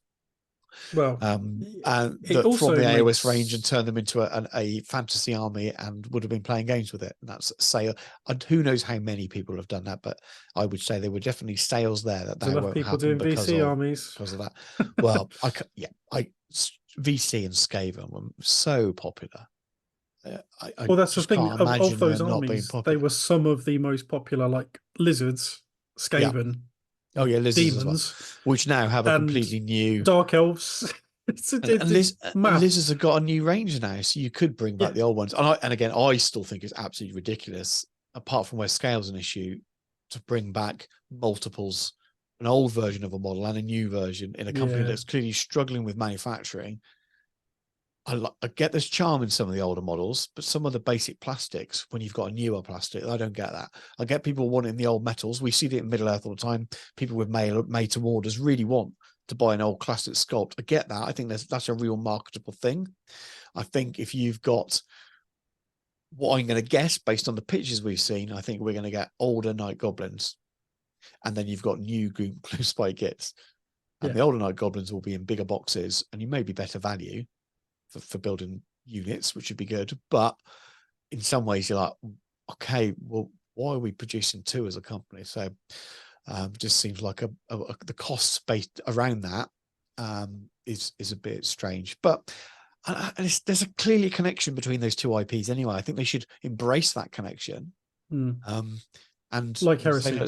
Well, and it also from the AOS makes range and turn them into a fantasy army and would have been playing games with it. And that's sale. And who knows how many people have done that, but I would say there were definitely sales there that enough won't people happen doing VC armies. because of that. Well, VC and Skaven were so popular. Well, that's the just thing. can't Of imagine those them not being armies, they popular. were some of the most popular, like lizards, Yeah. Skaven, Oh yeah, lizards as well, demons, which now have a and completely new dark elves. it's mad. lizards have got a new range now, so you could bring back the old ones. And again, I still think it's absolutely ridiculous, apart from where scale's an issue, to bring back multiples, an old version of a model and a new version in a company that's clearly struggling with manufacturing. I get this charm in some of the older models, but some of the basic plastics, when you've got a newer plastic, I don't get that. I get people wanting the old metals. We see it in Middle Earth all the time. People with made to orders really want to buy an old classic sculpt. I get that. I think that's a real marketable thing. I think if you've got, what I'm going to guess based on the pictures we've seen, I think we're going to get older Night Goblins, and then you've got new Glue Spike kits. And the older Night Goblins will be in bigger boxes, and you may be better value for building units, which would be good. But in some ways, you're like, okay, well, why are we producing two as a company? So just seems like the costs based around that is a bit strange. But there's a clearly connection between those two IPs anyway. I think they should embrace that connection. And like Heresy,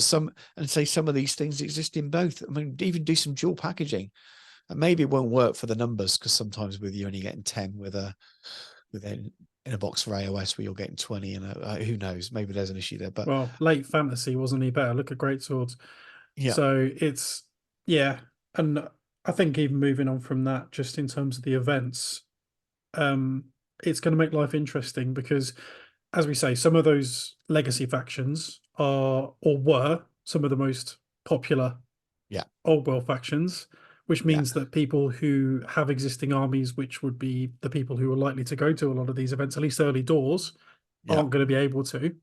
say some of these things exist in both. I mean, even do some dual packaging. And maybe it won't work for the numbers, because sometimes you're only getting 10 in a box for AOS where you're getting 20, and who knows, maybe there's an issue there. But well, late fantasy wasn't any better. Look at Great Swords. Yeah. So it's and I think even moving on from that, just in terms of the events, it's going to make life interesting because, as we say, some of those legacy factions are or were some of the most popular old world factions, which means that people who have existing armies, which would be the people who are likely to go to a lot of these events, at least early doors, aren't going to be able to.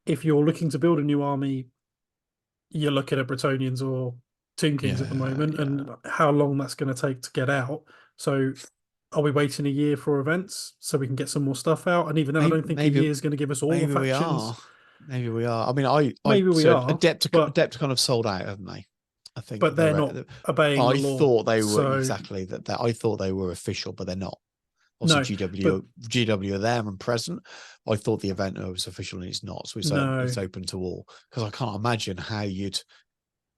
If you're looking to build a new army, you're looking at Bretonians or Tomb Kings at the moment, and how long that's going to take to get out. So are we waiting a year for events so we can get some more stuff out? And even then, I don't think a year is going to give us all the factions. Maybe we are. I mean, Adept kind of sold out, haven't they? I think, but they're not obeying the law. I thought they were exactly that. I thought they were official, but they're not. Also, GW are there and present. I thought the event was official, and it's not. So it's open to all, because I can't imagine how you'd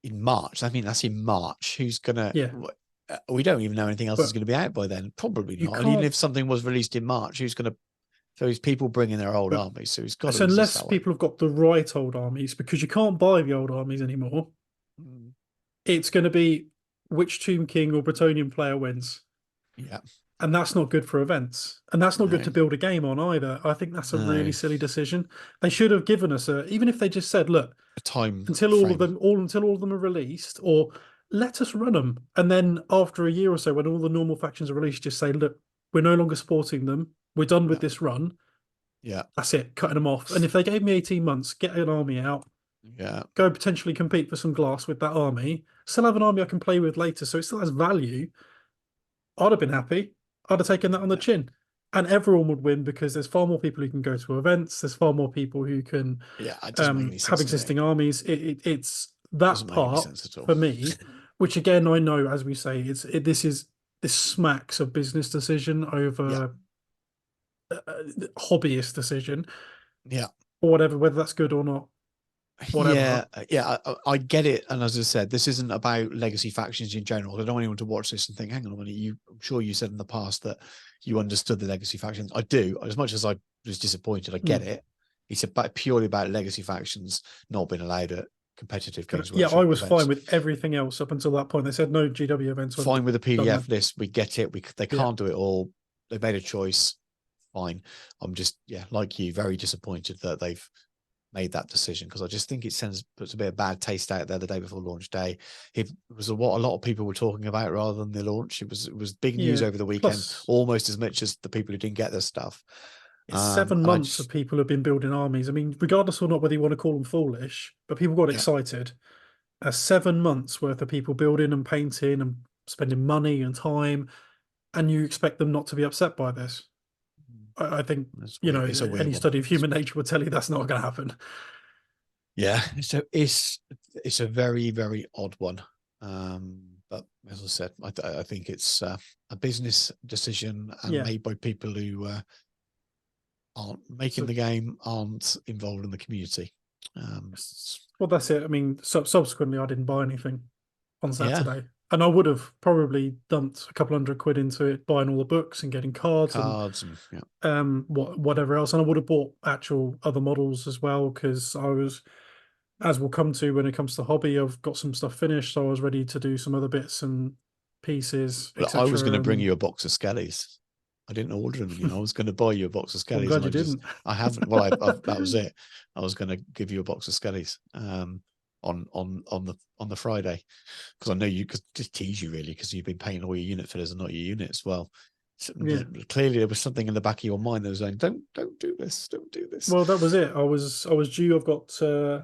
in March. I mean, that's in March. Who's gonna? We don't even know anything else is going to be out by then. Probably not. And even if something was released in March, who's going to? So it's people bringing their old armies. So it's got to. Unless people have got the right old armies, because you can't buy the old armies anymore. It's going to be which Tomb King or Bretonian player wins. Yeah. And that's not good for events. And that's not good to build a game on either. I think that's a really silly decision. They should have given us even if they just said, look, a time until all of them are released, or let us run them. And then after a year or so, when all the normal factions are released, just say, look, we're no longer supporting them. We're done with this run. Yeah. That's it, cutting them off. And if they gave me 18 months, get an army out. Yeah. Go potentially compete for some glass with that army. Still have an army I can play with later, so it still has value. I'd have been happy. I'd have taken that on the chin. And everyone would win, because there's far more people who can go to events. There's far more people who can have existing armies. It's that Doesn't make any part sense at all. for me, which again I know, as we say, this smacks of business decision Yeah, over hobbyist decision yeah. or whatever, whether that's good or not, whatever. Yeah, yeah, I get it. And as I said, this isn't about legacy factions in general. I don't want anyone to watch this and think, hang on a minute, I'm sure you said in the past that you understood the legacy factions. I do. As much as I was disappointed, I get it. It's purely about legacy factions not being allowed at competitive Games Yeah, I Workshop was fine events. with everything else up until that point. They said no GW events. Fine with the Done PDF then. list. We get it. They Yeah. can't do it all. They made a choice. Fine. I'm just, yeah, like you, very disappointed that they've made that decision, because I just think it puts a bit of bad taste out there the day before launch day. It was what a lot of people were talking about rather than the launch. It was big news Yeah. over the weekend, Plus, almost as much as the people who didn't get their stuff. it's 7 months of people who've been building armies. I mean, regardless or not whether you want to call them foolish, but people got Yeah, excited. 7 months worth of people building and painting and spending money and time, and you expect them not to be upset by this. I think, it's you weird. know, It's a weird any one. study of human nature would tell you that's not going to happen. Yeah, so it's a very, very odd one. But as I said, I think it's a business decision and Yeah. made by people who aren't making So, the game, aren't involved in the community. well, that's it. I mean, subsequently, I didn't buy anything on Yeah, Saturday. And I would have probably dumped a couple £100 into it, buying all the books and getting cards and cards and yeah. whatever else. And I would have bought actual other models as well, because I was, as we'll come to when it comes to hobby, I've got some stuff finished, so I was ready to do some other bits and pieces, Well, I was going etc. to bring you a box of Skellies. I didn't order them. I was going to buy you a box of Well, I'm Skellies, glad and you didn't. I haven't. Well, that was it. I was going to give you a box of Skellies on the Friday, because I know you could just tease you really, because you've been painting all your unit fillers and not your units. Well, Yeah. clearly there was something in the back of your mind that was saying, don't do this, don't do this. Well, that was it. I was due. I've got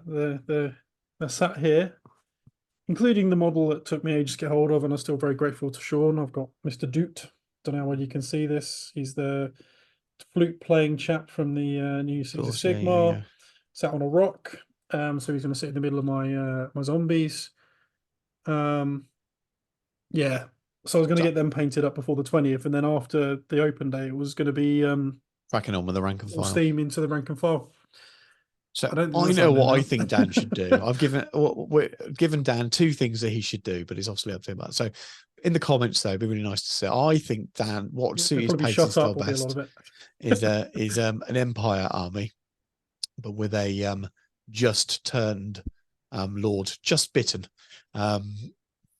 they're sat here, including the model that took me ages to get hold of, and I'm still very grateful to Sean. I've got Mr. Doot. Don't know whether you can see this. He's the flute playing chap from the new Of Cities of course, yeah, Sigmar. Sat on a rock. So he's going to sit in the middle of my zombies. Um, yeah. So I was going to So get them painted up before the 20th, and then after the open day, it was going to be cracking on with the rank and all file. steam into the rank and file. So I don't think I that's know happening what I now. think Dan should do. We're given Dan two things that he should do, but it's obviously up to him. So in the comments, though, it'd be really nice to say. I think Dan, what would suit It'll his probably be painting shut style up, will be a lot best of it. is an Empire army, but with a just turned Lord, just bitten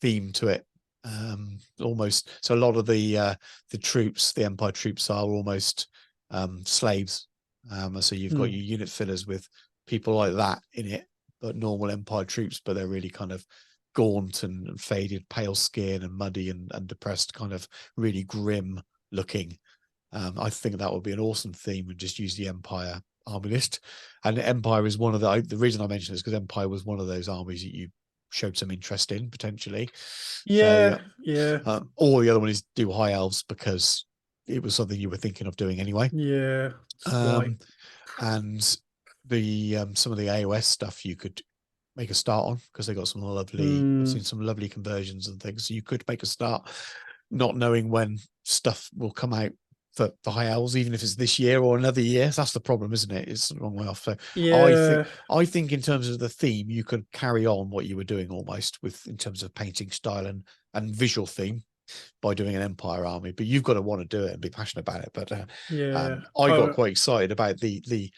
theme to it. Almost, so a lot of the troops, the Empire troops, are almost slaves. So you've got your unit fillers with people like that in it, but normal Empire troops, but they're really kind of gaunt and faded, pale skin and muddy and depressed, kind of really grim looking. I think that would be an awesome theme, and just use the Empire army list. And Empire is one of the reason I mentioned this, because Empire was one of those armies that you showed some interest in potentially. Yeah, So yeah, or the other one is do High Elves, because it was something you were thinking of doing anyway. yeah. Slight. And the some of the AOS stuff you could make a start on, because they got some lovely, I've seen some lovely conversions and things. So you could make a start, not knowing when stuff will come out for High Elves, even if it's this year or another year. That's the problem, isn't it? It's the wrong way off. So Yeah, I think in terms of the theme, you could carry on what you were doing almost with, in terms of painting style and visual theme, by doing an Empire army. But you've got to want to do it and be passionate about it. But yeah. I got quite excited about the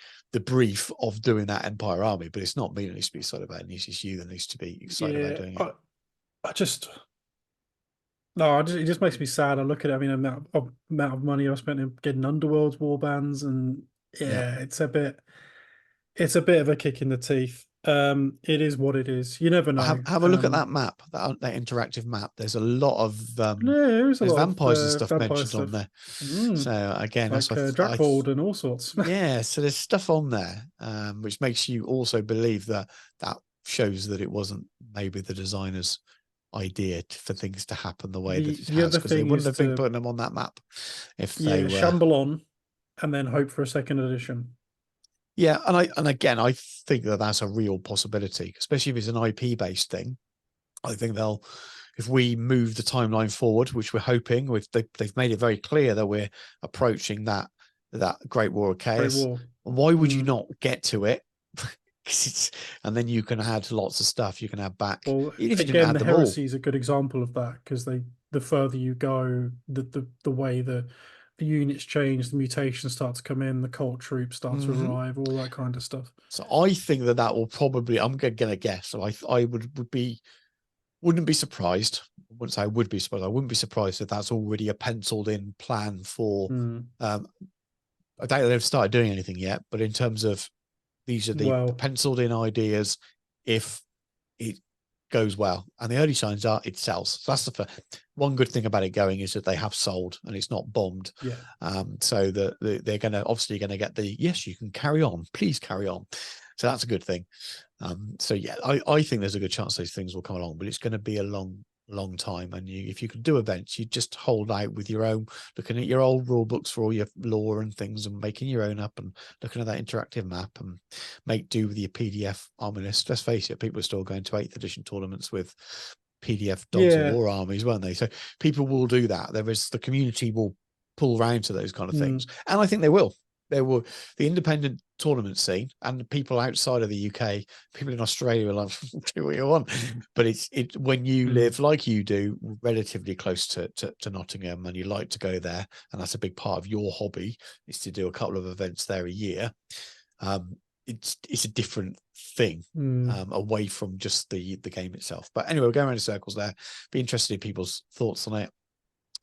brief of doing that Empire army, but it's not me that needs to be excited about it. It's just you that needs to be excited about Yeah. doing it. I just no, it just makes me sad. I look at it. I mean, amount of money I spent in getting Underworld's warbands, and Yeah. yeah, it's a bit of a kick in the teeth. It is what it is. You never know. Have a look at that map, that interactive map. There's a lot of No, there is a there's lot of vampires and stuff vampire mentioned on stuff. there. So again, Like that's what Drakvold and all sorts. yeah. So there's stuff on there, which makes you also believe that shows that it wasn't maybe the designer's idea for things to happen the way that it The has, other because they thing wouldn't is have been to putting them on that map if they were. shamble on and then hope for a second edition. Yeah, and again, I think that that's a real possibility, especially if it's an IP based thing. I think they'll, if we move the timeline forward, which we're hoping, they've made it very clear that we're approaching that Great War of Great Chaos. War. Why would you Mm. not get to it? And then you can add lots of stuff. You can add back, Well, even if you didn't again, add the them all. heresy is a good example of that because the further you go, the way the units change, the mutations start to come in, the cult troops start to Mm-hmm. arrive, all that kind of stuff. So I think that will probably, I'm going to guess. So I wouldn't be surprised. I wouldn't say I would be surprised. I wouldn't be surprised if that's already a penciled in plan for, Mm. I doubt they've started doing anything yet, but in terms of these are the Well, penciled in ideas, if it goes well, and the early signs are it sells. So that's the one good thing about it going is that they have sold and it's not bombed. yeah. So they're obviously going to get the yes, you can carry on, please carry on. So that's a good thing. So yeah, I think there's a good chance those things will come along, but it's going to be a long time. And if you can do events, you just hold out with your own, looking at your old rule books for all your lore and things, and making your own up, and looking at that interactive map, and make do with your PDF army list. Let's face it, people are still going to 8th edition tournaments with PDF Dogs of Yeah. War armies, weren't they? So people will do that. The community will pull around to those kind of things, Mm. and I think they will. There were the independent tournament scene and the people outside of the UK, people in Australia are like, do what you want. But it's when you live like you do, relatively close to Nottingham, and you like to go there, and that's a big part of your hobby, is to do a couple of events there a year. It's a different thing, away from just the game itself. But anyway, we're going around in circles there. Be interested in people's thoughts on it.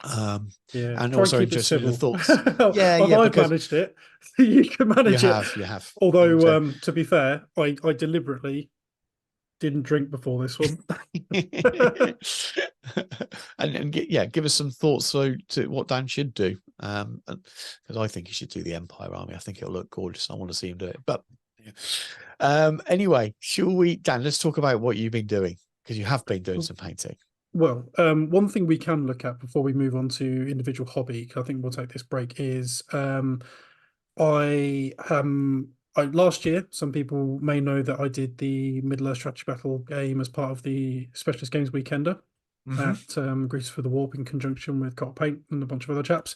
Yeah, And try and also keep it interested in the civil. thoughts. Yeah, I've because managed it. You can manage it. you have. And Although, to be fair, I deliberately didn't drink before this one. give us some thoughts to what Dan should do. Because I think he should do the Empire Army. I think it'll look gorgeous. I want to see him do it. But anyway, shall we, Dan? Let's talk about what you've been doing, because you have been doing some painting. Well, one thing we can look at before we move on to individual hobby, I think we'll take this break, is I last year, some people may know that I did the Middle-earth Strategy Battle game as part of the Specialist Games Weekender at Greece for the Warp in conjunction with Cotton Paint and a bunch of other chaps.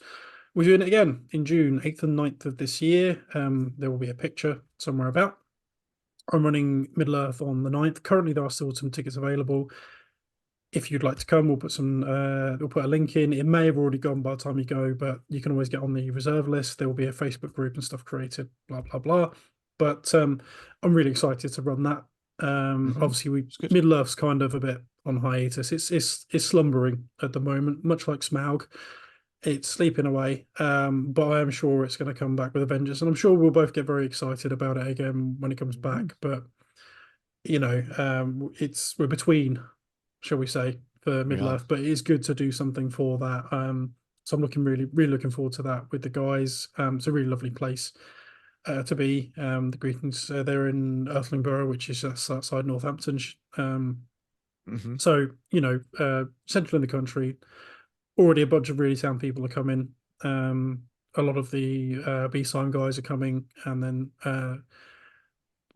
We're doing it again in June, 8th and 9th of this year. There will be a picture somewhere about. I'm running Middle-earth on the 9th. Currently, there are still some tickets available. If you'd like to come, we'll put a link in. It may have already gone by the time you go, but you can always get on the reserve list. There will be a Facebook group and stuff created, blah, blah, blah. But I'm really excited to run that. Obviously, Middle-earth's kind of a bit on hiatus. It's slumbering at the moment, much like Smaug. It's sleeping away, but I am sure it's going to come back with a vengeance, and I'm sure we'll both get very excited about it again when it comes back. But we're between, shall we say, for Middle-earth, but it is good to do something for that. So I'm really looking forward to that with the guys. It's a really lovely place to be. The greetings, they're in Earthling Borough, which is just outside Northampton. So central in the country. Already a bunch of really sound people are coming. A lot of the B-Sign guys are coming, and then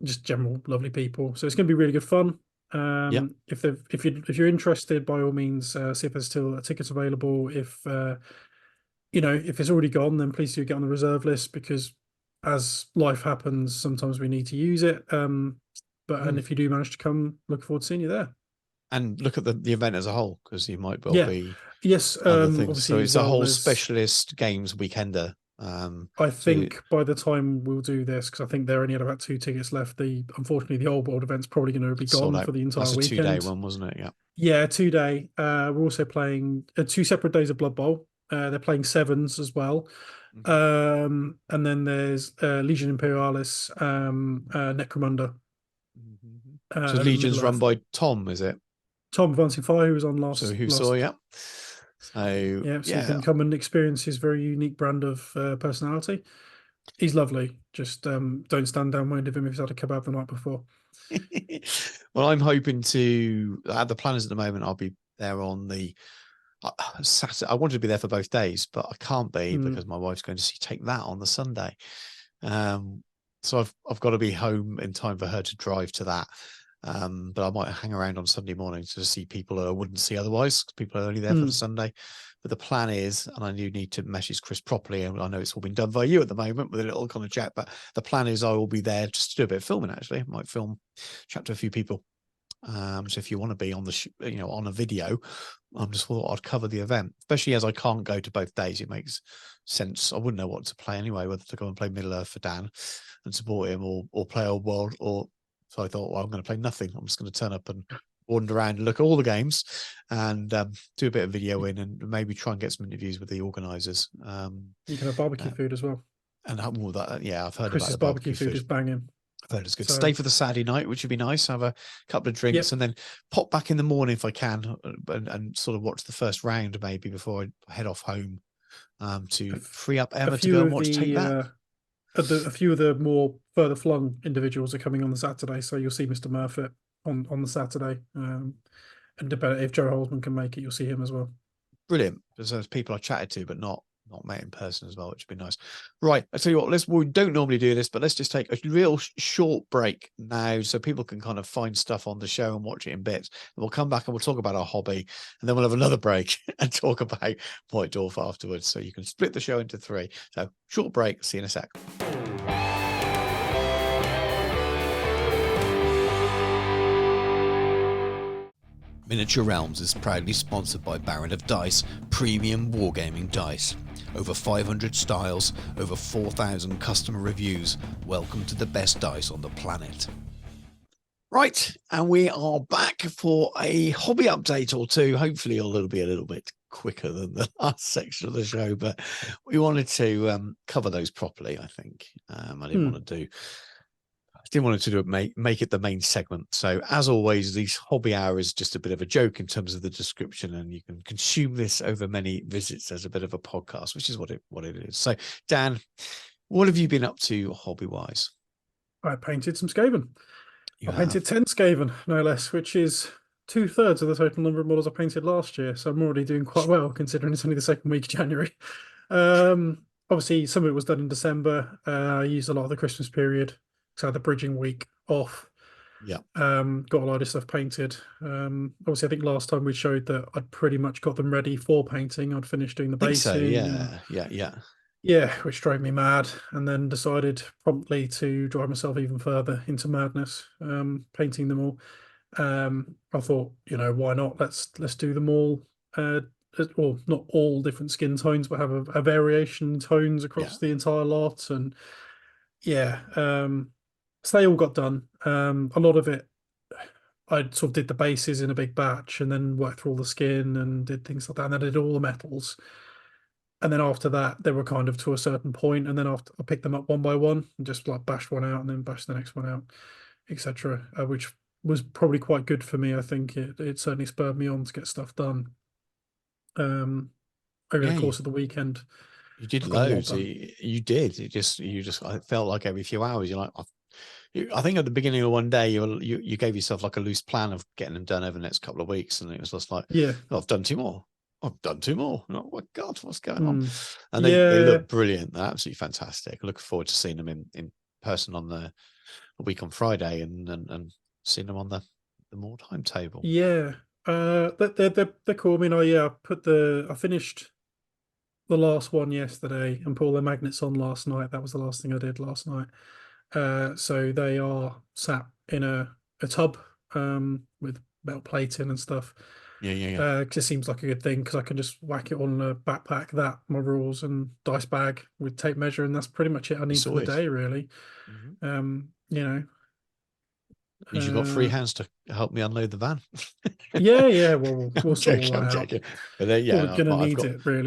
just general lovely people. So it's going to be really good fun. If you're interested, by all means, see if there's still tickets available. If if it's already gone, then please do get on the reserve list, because as life happens, sometimes we need to use it. And if you do manage to come, look forward to seeing you there. And look at the event as a whole, because you might well be yes other things. obviously, So it's a whole specialist games weekender. I think by the time we'll do this, because I think there only had about 2 tickets left, unfortunately the old world event's probably going to be gone for the entire weekend. That's a 2-day one, wasn't it? Yeah, 2-day. We're also playing 2 separate days of Blood Bowl. They're playing sevens as well. And then there's Legion Imperialis, Necromunda. So Legion's run by Tom, is it? Tom Advancing Fire, who was on last. So who saw, yeah. So you can come and experience his very unique brand of personality. He's lovely. Just don't stand downwind of him if he's had a kebab the night before. Well, I'm hoping to the planners at the moment. I'll be there on the Saturday. I wanted to be there for both days, but I can't be because my wife's going to take that on the Sunday. so I've got to be home in time for her to drive to that. But I might hang around on Sunday morning to see people who I wouldn't see otherwise. People are only there for the Sunday. But the plan is, and I do need to message Chris properly, and I know it's all been done by you at the moment with a little kind of chat, but the plan is I will be there just to do a bit of filming. Actually, I might chat to a few people. So if you want to be on the, on a video, I just thought I'd cover the event, especially as I can't go to both days. It makes sense. I wouldn't know what to play anyway, whether to go and play Middle Earth for Dan and support him, or play Old World, so I thought, well, I'm going to play nothing. I'm just going to turn up and wander around and look at all the games and do a bit of video in, and maybe try and get some interviews with the organisers. You can have barbecue food as well. And all that, yeah, I've heard Chris's about the barbecue food is banging. I've heard it's good. Stay for the Saturday night, which would be nice. Have a couple of drinks, Yep. and then pop back in the morning if I can, and sort of watch the first round maybe before I head off home, to free up Emma to go and watch Take That. A few of the more further flung individuals are coming on the Saturday, so you'll see Mr. Murphy on the Saturday. And if Joe Holzman can make it, you'll see him as well. Brilliant. Because there's people I chatted to, but not met in person as well, which would be nice. Right, I tell you what, we don't normally do this, but let's just take a real short break now so people can kind of find stuff on the show and watch it in bits. And we'll come back and we'll talk about our hobby, and then we'll have another break and talk about White Dwarf afterwards. So you can split the show into 3. So short break, see you in a sec. Miniature Realms is proudly sponsored by Baron of Dice, premium wargaming dice. Over 500 styles, over 4,000 customer reviews. Welcome to the best dice on the planet. Right, and we are back for a hobby update or two. Hopefully it'll be a little bit quicker than the last section of the show, but we wanted to cover those properly, I think. I didn't want to do it, make it the main segment. So as always, these hobby hour is just a bit of a joke in terms of the description, and you can consume this over many visits as a bit of a podcast, which is what it is. So Dan, what have you been up to hobby wise? I painted some Skaven. I painted 10 Skaven, no less, which is 2/3 of the total number of models I painted last year. So I'm already doing quite well considering it's only the second week of January. Obviously, some of it was done in December. I used a lot of the Christmas period. So I had the bridging week off. Yeah. Got a lot of stuff painted. Obviously, I think last time we showed that I'd pretty much got them ready for painting. I'd finished doing the basing. So, yeah. Yeah, which drove me mad, and then decided promptly to drive myself even further into madness, painting them all. I thought, why not? Let's do them all. Well, not all different skin tones, but have a variation in tones across the entire lot. And so they all got done. A lot of it, I sort of did the bases in a big batch, and then worked through all the skin and did things like that. And then I did all the metals. And then after that, they were kind of to a certain point, and then after I picked them up one by one and just like bashed one out and then bashed the next one out, etc. Which was probably quite good for me. I think it certainly spurred me on to get stuff done. Over the course of the weekend, you did loads. You did. I felt like every few hours you're like, I think at the beginning of one day you gave yourself like a loose plan of getting them done over the next couple of weeks, and it was just like, oh, I've done 2 more. I've done 2 more. Oh my God, what's going on? And they look brilliant. They're absolutely fantastic. I look forward to seeing them in person on the week on Friday and seeing them on the mordheim table. Yeah, they're cool. I mean, I finished the last one yesterday and put all the magnets on last night. That was the last thing I did last night. So they are sat in a tub with metal plating and stuff. Yeah. Because it seems like a good thing, because I can just whack it on a backpack, my rules and dice bag with tape measure, and that's pretty much it I need for the day, really. You've got free hands to help me unload the van. Yeah. Well, we'll sort all that out. But then,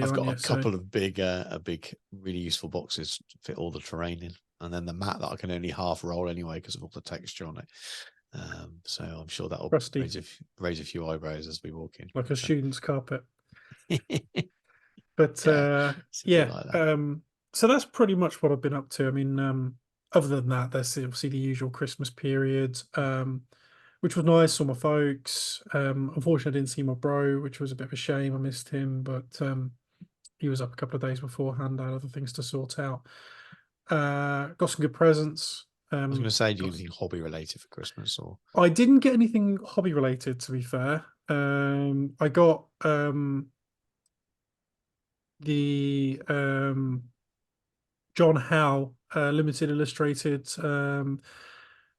I've got a couple of big, really useful boxes to fit all the terrain in, and then the mat that I can only half roll anyway because of all the texture on it. So I'm sure that'll raise a few eyebrows as we walk in, like a student's carpet. But so that's pretty much what I've been up to. I mean, other than that, there's obviously the usual Christmas period, which was nice. Saw my folks. Unfortunately, I didn't see my bro, which was a bit of a shame. I missed him, but he was up a couple of days beforehand. I had other things to sort out. Got some good presents. I was going to say, do you get anything hobby related for Christmas or? I didn't get anything hobby related, to be fair. I got the John Howe limited illustrated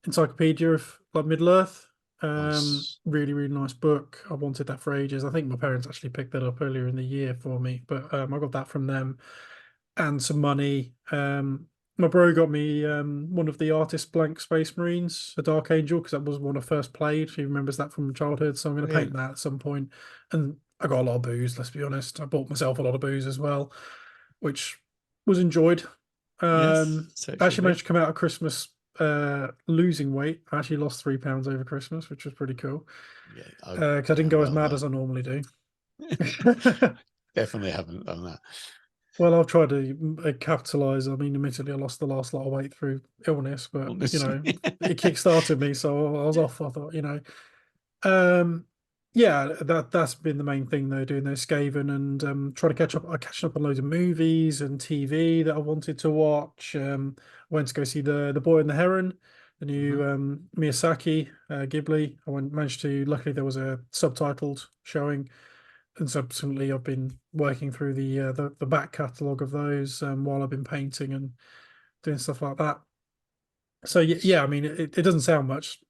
encyclopedia of like Middle Earth. Nice. Really, really nice book. I wanted that for ages. I think my parents actually picked that up earlier in the year for me, but I got that from them and some money. My bro got me one of the artist blank Space Marines, a Dark Angel, because that was one I first played. He remembers that from childhood, so I'm going to paint Brilliant. that at some point. And I got a lot of booze, let's be honest. I bought myself a lot of booze as well, which was enjoyed. Yes, so it I should actually be. managed to come out of Christmas losing weight. I actually lost 3 pounds over Christmas, which was pretty cool. Yeah, Because I didn't go as mad as I normally do. definitely haven't done that. Well, I've tried to capitalize. I mean, admittedly, I lost the last lot of weight through illness, but Honestly. it kick-started me, so I was off. I thought, um, yeah, that's been the main thing though, doing those Skaven and trying to catch up. I catching up on loads of movies and TV that I wanted to watch. Went to go see the Boy and the Heron, the new Mhm. Miyazaki Ghibli. Managed to. Luckily, there was a subtitled showing, and subsequently, I've been working through the back catalogue of those while I've been painting and doing stuff like that. So yeah, I mean, it doesn't sound much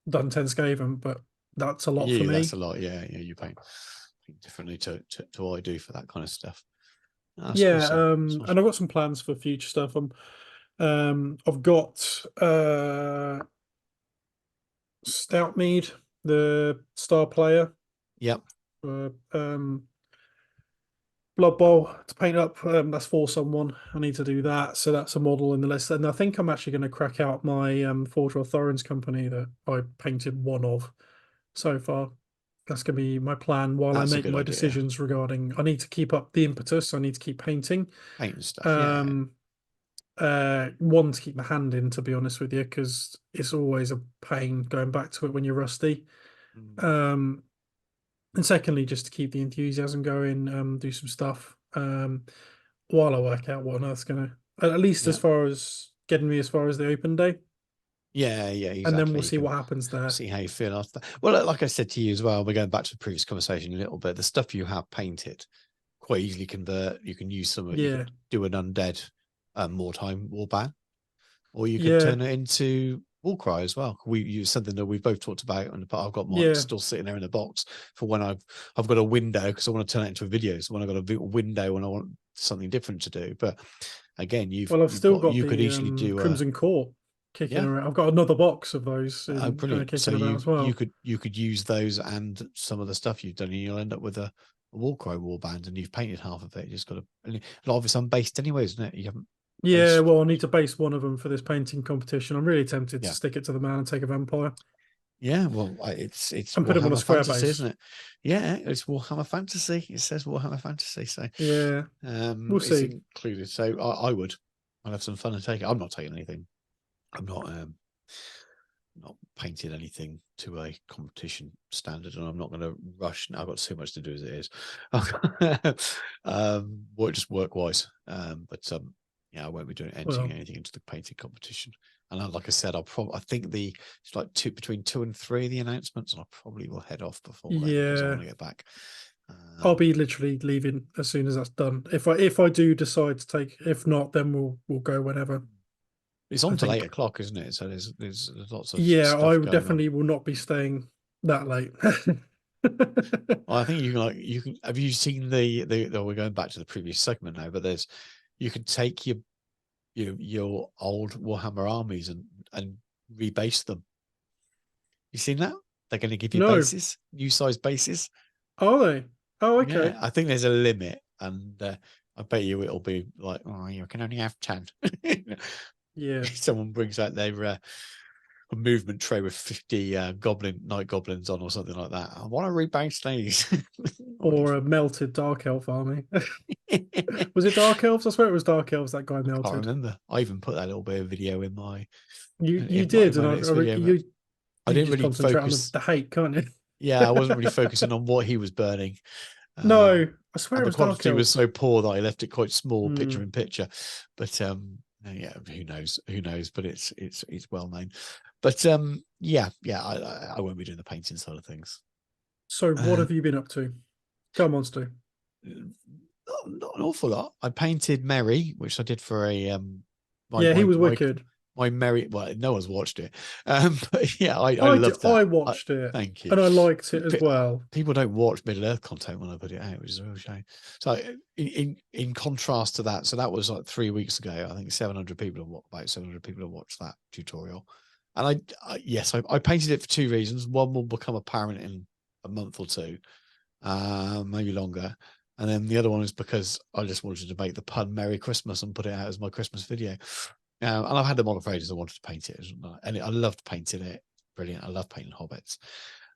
done 10 Skaven, but that's a lot for Yeah, that's me. a lot. Yeah, yeah, you paint differently to what I do for that kind of stuff. That's Yeah, awesome. That's and I've awesome. got some plans for future stuff. I've got Stoutmead, the star player, Yep. uh, Blood Bowl to paint up. That's for someone. I need to do that. So that's a model in the list. And I think I'm actually going to crack out my Forge of Thorns company that I painted one of so far. That's going to be my plan while I That's a make good my idea. decisions regarding. I need to keep up the impetus. I need to keep painting. Painting stuff. Yeah. Um, one to keep my hand in, to be honest with you, because it's always a pain going back to it when you're rusty. Mm. Um, and secondly, just to keep the enthusiasm going, do some stuff while I work out what on earth's gonna, at least as Yeah. far as getting me as far as the open day, Yeah, yeah, and then exactly. we'll You see can what happens there. see how you feel after that. Well, like I said to you as well, we're going back to the previous conversation a little bit. The stuff you have painted quite easily convert. You can use some. You Yeah, could do an undead mordheim warband, or you could yeah, turn it into Warcry as well. We use something that we've both talked about, and I've got mine yeah. still sitting there in the box for when I've got a window because I want to turn it into a video. So when I've got a window when I want something different to do. But again, Well, I've you've still got got you could the easily do a Crimson Court kicking yeah. around. I've got another box of those Oh, in brilliant! So kicking about as well. you could use those and some of the stuff you've done, and you'll end up with a Warcry warband, and you've painted half of it. You just got to a lot of it's unbased anyway, isn't it? You haven't Yeah, based. well, I need to base one of them for this painting competition. I'm really tempted to Yeah, stick it to the man and take a vampire yeah. Well, it's and put him on a Warhammer square Fantasy, base. isn't it? Yeah, it's Warhammer Fantasy. It says Warhammer Fantasy, so Yeah, we'll it's see. included. So I would. I'll have some fun and take it. I'm not taking anything. I'm not painted anything to a competition standard, and I'm not going to rush. Now I've got so much to do as it is. Just work wise. Yeah, I won't be doing entering Well, anything into the painting competition. And like I said, I think it's like between 2 and 3 of the announcements, and I probably will head off before then because I want yeah, to get back. I'll be literally leaving as soon as that's done. If I do decide to take, if not, then we'll go whenever. It's I on till think. 8 o'clock, isn't it? So there's lots of Yeah, stuff I going on. definitely will not be staying that late. Well, I think you can have you seen we're going back to the previous segment now, but you can take your old Warhammer armies and rebase them. You seen that? They're going to give you No, bases, new size bases. are they? Oh, okay. Yeah, I think there's a limit, and I bet you it'll be like, oh, you can only have 10. Yeah. Someone brings out their a movement tray with 50 night goblins on or something like that. I want to rebase these. Or a melted dark elf army. Was it dark elves? I swear it was dark elves that guy I can't melted. remember. I even put that little bit of video in my You did, and next video. you I you didn't just really concentrate on focus. the hate, can't you? Yeah, I wasn't really focusing on what he was burning. No, I swear And it the was dark quantity was elves. so poor that I left it quite small, picture Hmm. in picture. But Yeah, who knows? Who knows? But it's well known. But yeah, I won't be doing the painting side of things. So what Uh, have you been up to? Come on, Stu. not an awful lot. I painted Mary, which I did for a my Yeah, he my was my wicked. my Mary. Well, no one's watched it, but yeah, I loved I that. watched it Thank you. and I liked it as well. People don't watch Middle Earth content when I put it out, which is a real shame. So in contrast to that, so that was like 3 weeks ago. I think 700 people have about 700 people have watched that tutorial, and yes, I painted it for two reasons. One will become apparent in a month or two, maybe longer. And then the other one is because I just wanted to make the pun Merry Christmas and put it out as my Christmas video. And I've had them on for ages. I wanted to paint it. And I loved painting it. Brilliant. I love painting hobbits.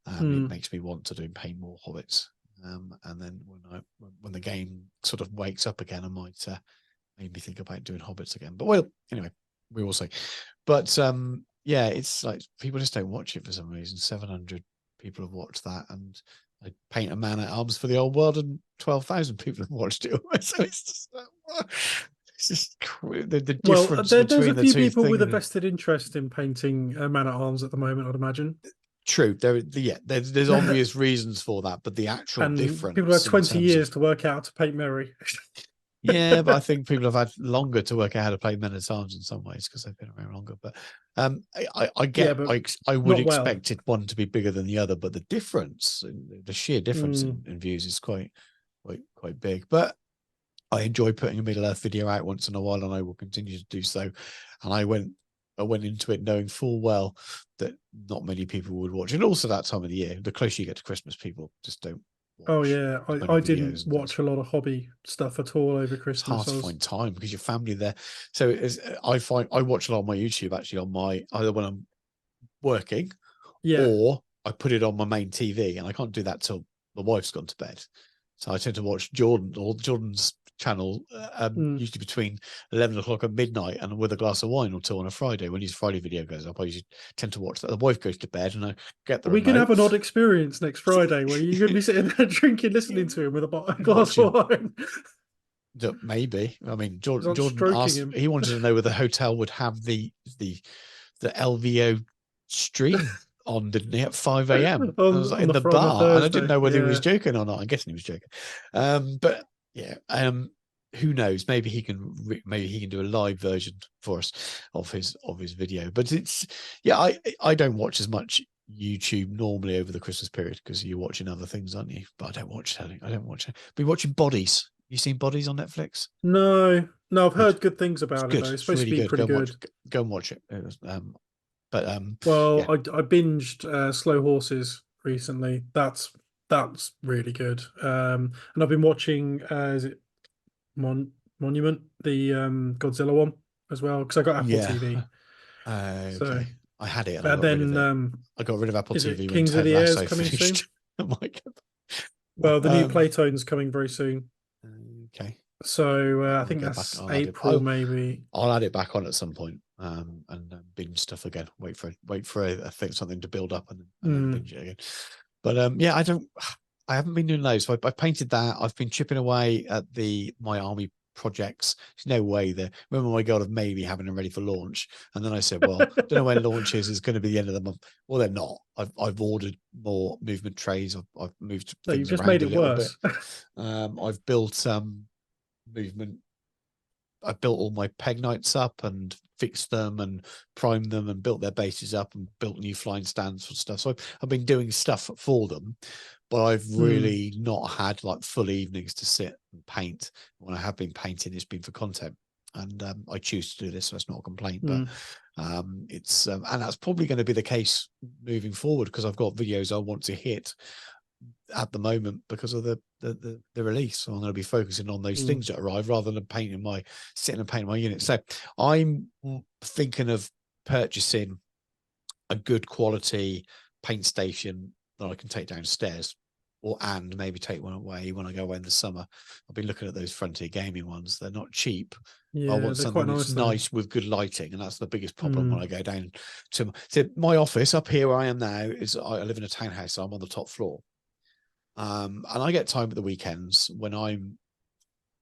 It makes me want to paint more hobbits. And then when the game sort of wakes up again, I might maybe think about doing hobbits again. But well, anyway, we will see. But yeah, it's like people just don't watch it for some reason. 700 people have watched that, and I paint a man at arms for the old world, and 12,000 people have watched it. So it's just the Well, difference there's a between the few two people with a things. vested interest in painting man at arms at the moment, I'd imagine. True, there's obvious reasons for that, but the actual And people had difference in 20 terms of years to work out how to paint Mary. yeah, but I think people have had longer to work out how to play men at arms in some ways because they've been around longer. But I Yeah, get but I would not well. expect it one to be bigger than the other, but the difference, the sheer difference Mm. in views is quite big. But I enjoy putting a Middle Earth video out once in a while, and I will continue to do so. And I went into it knowing full well that not many people would watch. And also that time of the year, the closer you get to Christmas, people just don't Oh watch yeah, as many I didn't videos and things. watch a lot of hobby stuff at all over It's hard Christmas. to find time because your family there. So I watch a lot on my YouTube actually on my either when I'm working Yeah. or I put it on my main TV, and I can't do that till the wife's gone to bed. So I tend to watch Jordan's channel usually between 11 o'clock and midnight, and with a glass of wine or two on a Friday. When his Friday video goes up, I usually tend to watch that. The wife goes to bed, and I get the We can have remote. an odd experience next Friday where you're going to be sitting there drinking, listening to him with a glass of Watching wine. maybe. I mean, I'm Jordan stroking asked. him. He wanted to know whether the hotel would have the LVO stream on, didn't he, at 5 a.m. I was like on in the the from a bar, and I didn't Thursday. know whether he was Yeah. joking or not. I'm guessing he was joking. But yeah, who knows? Maybe he can do a live version for us of his video. But it's I don't watch as much YouTube normally over the Christmas period because you're watching other things, aren't you? But I don't watch that. I don't watch it. Be watching Bodies. You seen Bodies on Netflix? No, no, I've Good. heard good things It's about it good. though. It's It's supposed to really be good. pretty good. Go and watch it. It was, but Well, yeah, I binged Slow Horses recently. That's really good. And I've been watching is it Monument, the Godzilla one as well, because I got Apple yeah. TV. So Okay. I had it and I and got rid of then it. I got rid of Apple is it TV when Kings of Ted the Airs Lasso coming soon? finished. I'm like, Well, the new um, Playtone's coming very soon. okay. So I I'll think go back. that's April maybe. I'll add it back on at some point. And binge stuff again. Wait for I think something to build up and then Mm, binge it again. But yeah, I haven't been doing those. So I painted that. I've been chipping away at my army projects. There's no way that remember my goal of maybe having them ready for launch. And then I said, well, don't know when launch is. It's going to be the end of the month. Well, they're not. I've ordered more movement trays. I've moved no, you've things just made around a it little bit. worse. I've built movement. I built all my peg knights up and fixed them and primed them and built their bases up and built new flying stands for stuff. So I've been doing stuff for them, but I've really not had like full evenings to sit and paint. When I have been painting, it's been for content. And I choose to do this, so it's not a complaint. But it's and that's probably going to be the case moving forward because I've got videos I want to hit at the moment because of the release. So I'm going to be focusing on those things that arrive rather than sitting and painting my unit. So I'm thinking of purchasing a good quality paint station that I can take downstairs and maybe take one away when I go away in the summer. I've been looking at those Frontier Gaming ones. They're not cheap. I Yeah, want they're something quite that's nice though. nice with good lighting, and that's the biggest problem when I go down to my office up here where I am now. I live in a townhouse, so I'm on the top floor. And I get time at the weekends when I'm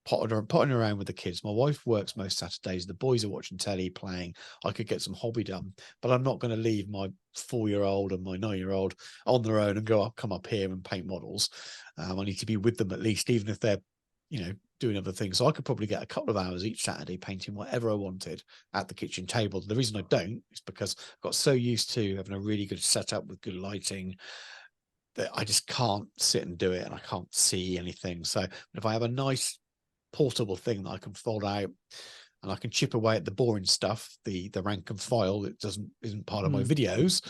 potting around with the kids. My wife works most Saturdays. The boys are watching telly, playing. I could get some hobby done, but I'm not going to leave my 4-year-old and my 9-year-old on their own and come up here and paint models. I need to be with them at least, even if they're, doing other things. So I could probably get a couple of hours each Saturday painting whatever I wanted at the kitchen table. The reason I don't is because I got so used to having a really good setup with good lighting that I just can't sit and do it, and I can't see anything. So if I have a nice portable thing that I can fold out and I can chip away at the boring stuff, the rank and file that isn't part of my videos,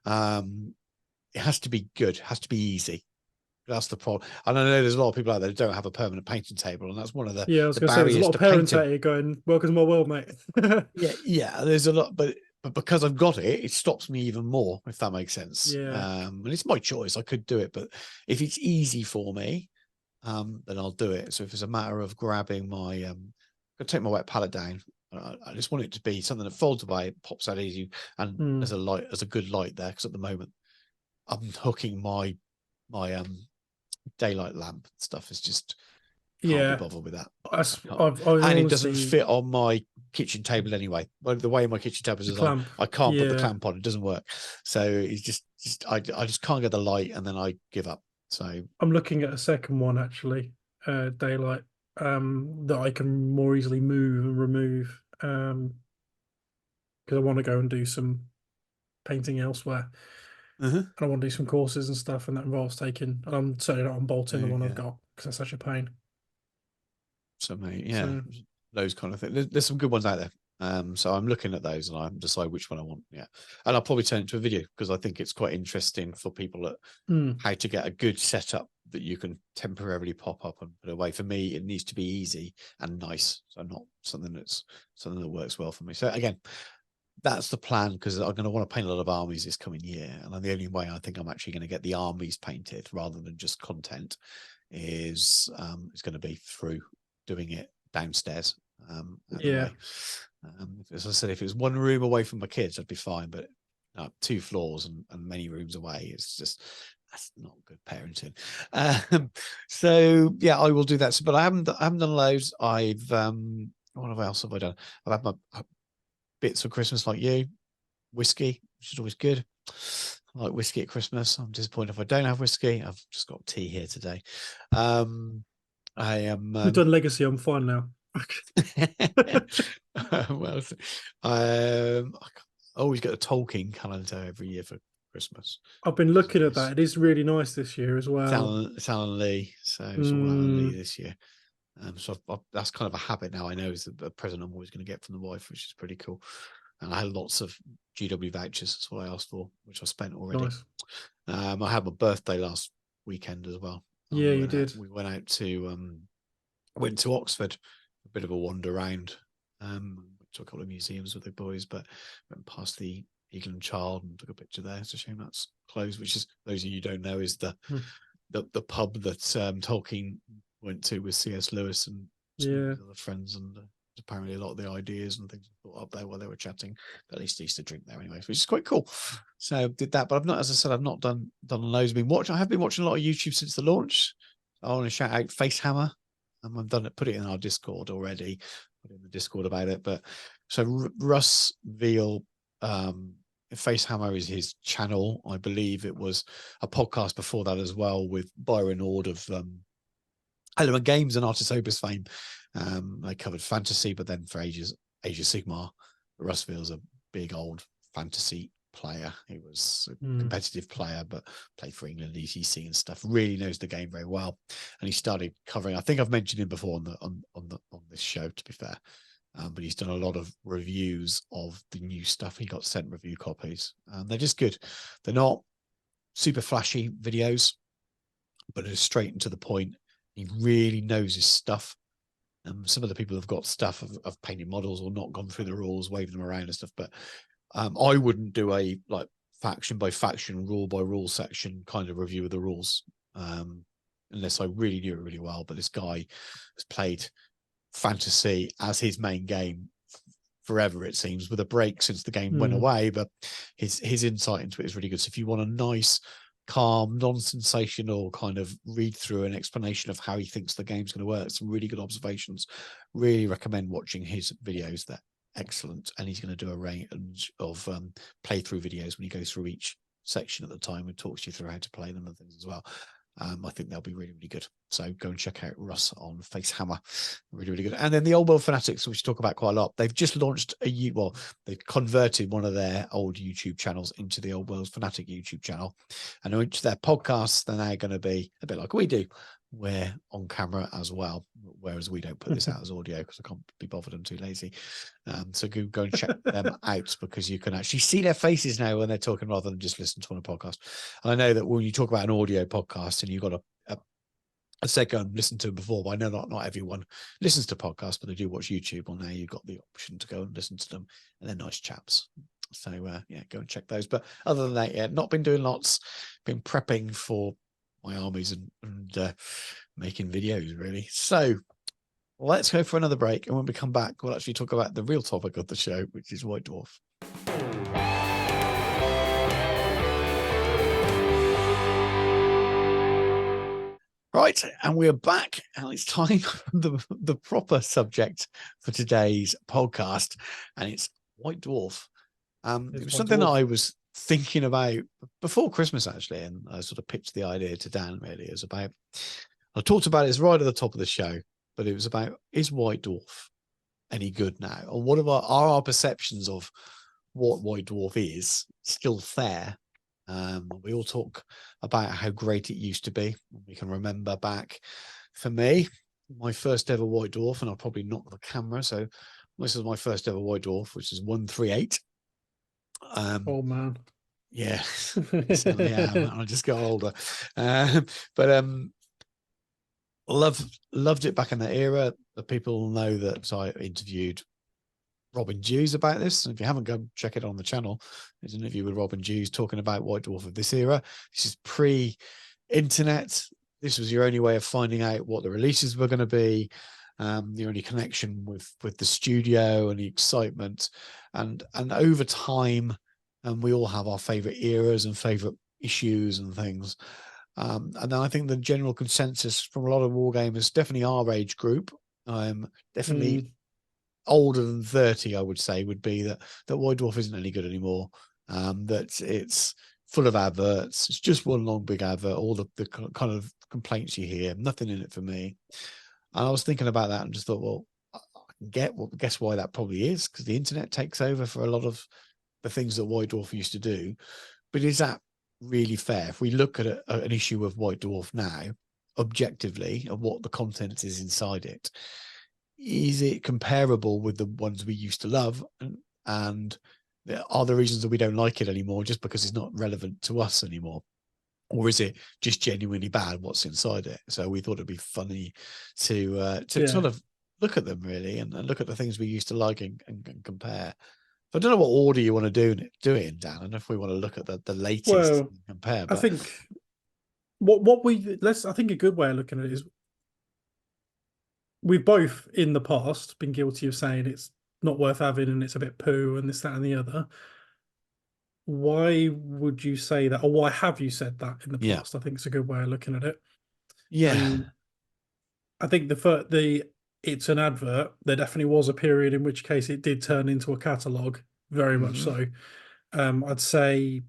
it has to be good, has to be easy. That's the problem. And I know there's a lot of people out there that don't have a permanent painting table, and that's one of the I was going to say, there's a lot of parents out here going, welcome to my world, mate. yeah, there's a lot, but because I've got it, it stops me even more, if that makes sense. Yeah. And it's my choice. I could do it, but if it's easy for me, then I'll do it. So if it's a matter of grabbing my, I take my wet palette down. I just want it to be something that folds away, pops out easy, and there's a good light there. Because at the moment, I'm hooking my daylight lamp stuff is just can't be bothered with that. And it doesn't fit on my kitchen table anyway. The way my kitchen table is designed, I can't put the clamp on. It doesn't work. So it's just I just can't get the light, and then I give up. So I'm looking at a second one actually, daylight, that I can more easily move and remove, because I want to go and do some painting elsewhere. And I want to do some courses and stuff, and that involves taking. I'm certainly not unbolting the one I've got because that's such a pain. So, mate, those kind of things. There's some good ones out there. So I'm looking at those and I decide which one I want. Yeah, and I'll probably turn it into a video because I think it's quite interesting for people that how to get a good setup that you can temporarily pop up and put away. For me, it needs to be easy and nice, so not something that works well for me. So again, that's the plan, because I'm going to want to paint a lot of armies this coming year, and the only way I think I'm actually going to get the armies painted rather than just content is going to be through doing it downstairs. As I said, if it was one room away from my kids, I'd be fine, but 2 floors and many rooms away, it's just, that's not good parenting. So yeah, I will do that. But I haven't done loads. I've what else have I done? I've had my bits for Christmas, like you, whiskey, which is always good. I like whiskey at Christmas. I'm disappointed if I don't have whiskey. I've just got tea here today. I am. We've done legacy. I'm fine now. Well, I always get a Tolkien calendar every year for Christmas. I've been looking at that. It is really nice this year as well. It's Alan Lee, so it's all Alan Lee this year. So that's kind of a habit now. I know is a present I'm always going to get from the wife, which is pretty cool. And I had lots of GW vouchers. That's what I asked for, which I spent already. Nice. I had my birthday last weekend as well. Yeah, you did. We went out to went to Oxford, a bit of a wander around. To a couple of museums with the boys, but went past the Eagle and Child and took a picture there. It's a shame that's closed. Which is, those of you who don't know, is the pub that Tolkien went to with C.S. Lewis and some of his other friends, and apparently a lot of the ideas and things were up there while they were chatting. But at least they used to drink there anyway, which is quite cool. So did that, but I've not, as I said, I've not done loads. I have been watching a lot of YouTube since the launch. I want to shout out Facehammer. I've done it, put it in our Discord already, put in the Discord about it. But so Russ Veal, Facehammer is his channel. I believe it was a podcast before that as well with Byron Ord of Element Games and Artis Opus fame. They covered fantasy, but then for Age of Sigmar, Russ Veal's a big old fantasy player. He was a competitive player, but played for England, ETC and stuff. Really knows the game very well, and he started covering. I think I've mentioned him before on this show, to be fair. But he's done a lot of reviews of the new stuff. He got sent review copies, and they're just good. They're not super flashy videos, but it's straight and to the point. He really knows his stuff. Some of the people have got stuff of painted models or not gone through the rules, waving them around and stuff, but I wouldn't do a like faction by faction, rule by rule section kind of review of the rules, unless I really knew it really well. But this guy has played fantasy as his main game forever, it seems, with a break since the game went away. But his insight into it is really good. So if you want a nice calm, non-sensational kind of read through and explanation of how he thinks the game's going to work. Some really good observations. Really recommend watching his videos. They're excellent. And he's going to do a range of playthrough videos when he goes through each section at the time and talks you through how to play them and things as well. I think they'll be really, really good. So go and check out Russ on Facehammer. Really, really good. And then the Old World Fanatics, which we talk about quite a lot. They've just launched they've converted one of their old YouTube channels into the Old World Fanatic YouTube channel. And into their podcasts, they're now going to be a bit like we do. We're on camera as well, whereas we don't put this out as audio because I can't be bothered. I'm too lazy. So go and check them out, because you can actually see their faces now when they're talking rather than just listen to on a podcast. And I know that when you talk about an audio podcast and you've got I said go and listen to them before, but I know not everyone listens to podcasts, but they do watch YouTube. Well, now you've got the option to go and listen to them, and they're nice chaps. So yeah, go and check those. But other than that, yeah, not been doing lots. Been prepping for my armies and making videos really. So let's go for another break, and when we come back, we'll actually talk about the real topic of the show, which is White Dwarf. Right, and we're back, and it's time for the proper subject for today's podcast, and it's White Dwarf. It was something that I was thinking about before Christmas, actually, and I sort of pitched the idea to Dan, really. It was about, I talked about it right at the top of the show, but it was about, is White Dwarf any good now? Or what are our perceptions of what White Dwarf is still fair? We all talk about how great it used to be. We can remember back, for me, my first ever White Dwarf, and I'll probably knock the camera. So this is my first ever White Dwarf, which is 138. Oh man, yeah, so I am. I just got older, but loved it back in that era. The people know that I interviewed Robin Jews about this, and if you haven't, go check it on the channel. There's an interview with Robin Jews talking about White Dwarf of this era. This is pre-internet. This was your only way of finding out what the releases were going to be, the only connection with the studio and the excitement, and over time, and we all have our favorite eras and favorite issues and things. And then I think the general consensus from a lot of wargamers, definitely our age group, definitely older than 30, I would say, would be that White Dwarf isn't any good anymore. That it's full of adverts. It's just one long big advert. All the kind of complaints you hear, nothing in it for me. And I was thinking about that and just thought, well, I can guess why that probably is, because the internet takes over for a lot of the things that White Dwarf used to do. But is that really fair? If we look at an issue of White Dwarf now, objectively, of what the content is inside it, is it comparable with the ones we used to love? And are there reasons that we don't like it anymore just because it's not relevant to us anymore? Or is it just genuinely bad what's inside it? So we thought it'd be funny to sort of look at them really and look at the things we used to like and compare. So I don't know what order you want to do it in, Dan, and if we want to look at the latest and compare. But I think I think a good way of looking at it is, we've both in the past been guilty of saying it's not worth having and it's a bit poo and this, that, and the other. Why would you say that, or why have you said that in the past? I think it's a good way of looking at it. Yeah, I think it's an advert. There definitely was a period in which case it did turn into a catalogue, very much so. I'd say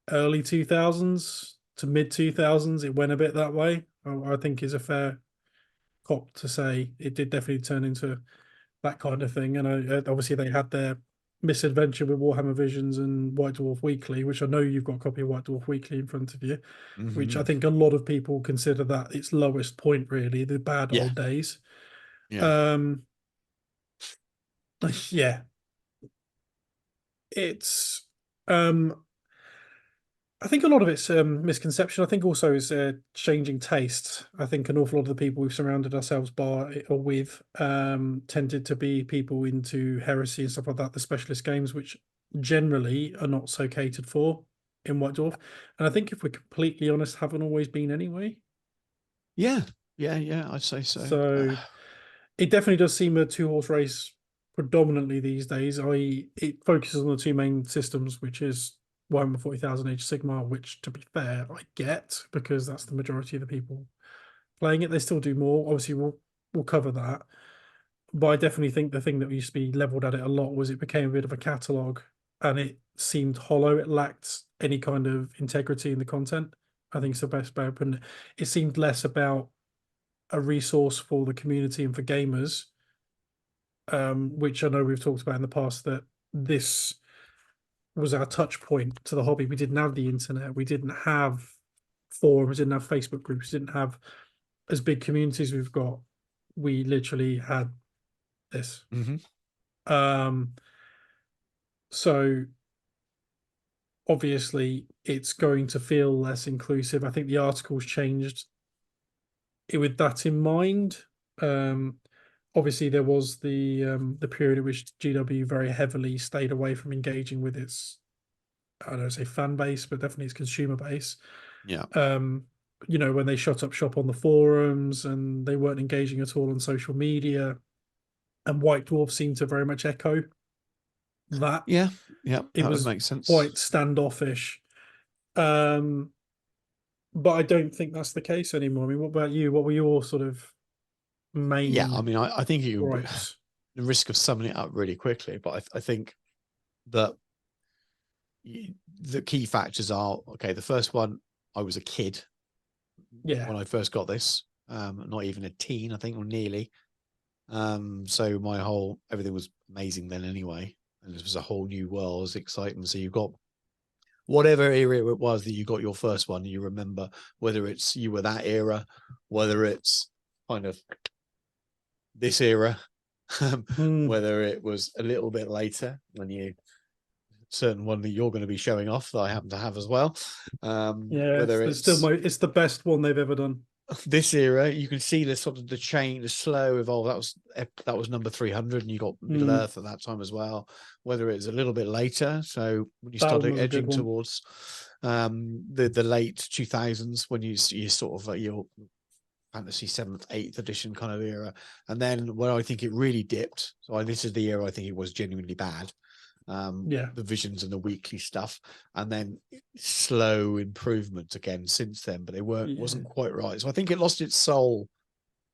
early 2000s to mid 2000s, it went a bit that way. I think is a fair cop to say it did definitely turn into that kind of thing. And obviously they had their misadventure with Warhammer Visions and White Dwarf Weekly, which I know you've got a copy of White Dwarf Weekly in front of you, which I think a lot of people consider that its lowest point, really, the bad old days. Yeah. It's I think a lot of it's misconception. I think also is changing tastes. I think an awful lot of the people we've surrounded ourselves by or with tended to be people into heresy and stuff like that, the specialist games, which generally are not so catered for in White Dwarf. And I think if we're completely honest, haven't always been anyway. Yeah, I'd say so. So it definitely does seem a two-horse race predominantly these days. It focuses on the two main systems, which is Warhammer 40,000 Age of Sigmar, which, to be fair, I get, because that's the majority of the people playing it. They still do more. Obviously, we'll cover that. But I definitely think the thing that used to be leveled at it a lot was it became a bit of a catalogue, and it seemed hollow. It lacked any kind of integrity in the content. I think it's the best way of putting it. It seemed less about a resource for the community and for gamers, which I know we've talked about in the past, that this was our touch point to the hobby. We didn't have the internet. We didn't have forums. Didn't have Facebook groups. Didn't have as big communities we've got. We literally had this. Um, so obviously it's going to feel less inclusive. I think the articles changed it with that in mind. Obviously there was the period in which GW very heavily stayed away from engaging with its, I don't say fan base, but definitely its consumer base. Yeah. You know, when they shut up shop on the forums and they weren't engaging at all on social media. And White Dwarf seemed to very much echo that. Yeah. Yeah. It That would was make sense. quite standoffish. But I don't think that's the case anymore. I mean, what about you? What were your sort of main? Yeah. I mean, I think it would be gripes? the risk of summing it up really quickly, but I think that the key factors are, okay, the first one, I was a kid Yeah. when I first got this, not even a teen, I think, or nearly. So my whole everything was amazing then anyway, and this was a whole new world. It was exciting. So you've got whatever era it was that you got your first one, you remember, whether it's you were that era, whether it's kind of this era, whether it was a little bit later when you certain one that you're going to be showing off that I happen to have as well. Yeah, Whether it's still it's the best one they've ever done. This era, you can see the sort of the chain, the slow evolve. That was number 300, and you got Middle Earth at that time as well. Whether it's a little bit later, so when you started edging towards the late 2000s, when you sort of your fantasy 7th, 8th edition kind of era, and then where I think it really dipped. So this is the era I think it was genuinely bad. The visions and the weekly stuff, and then slow improvement again since then, but they wasn't quite right. So I think it lost its soul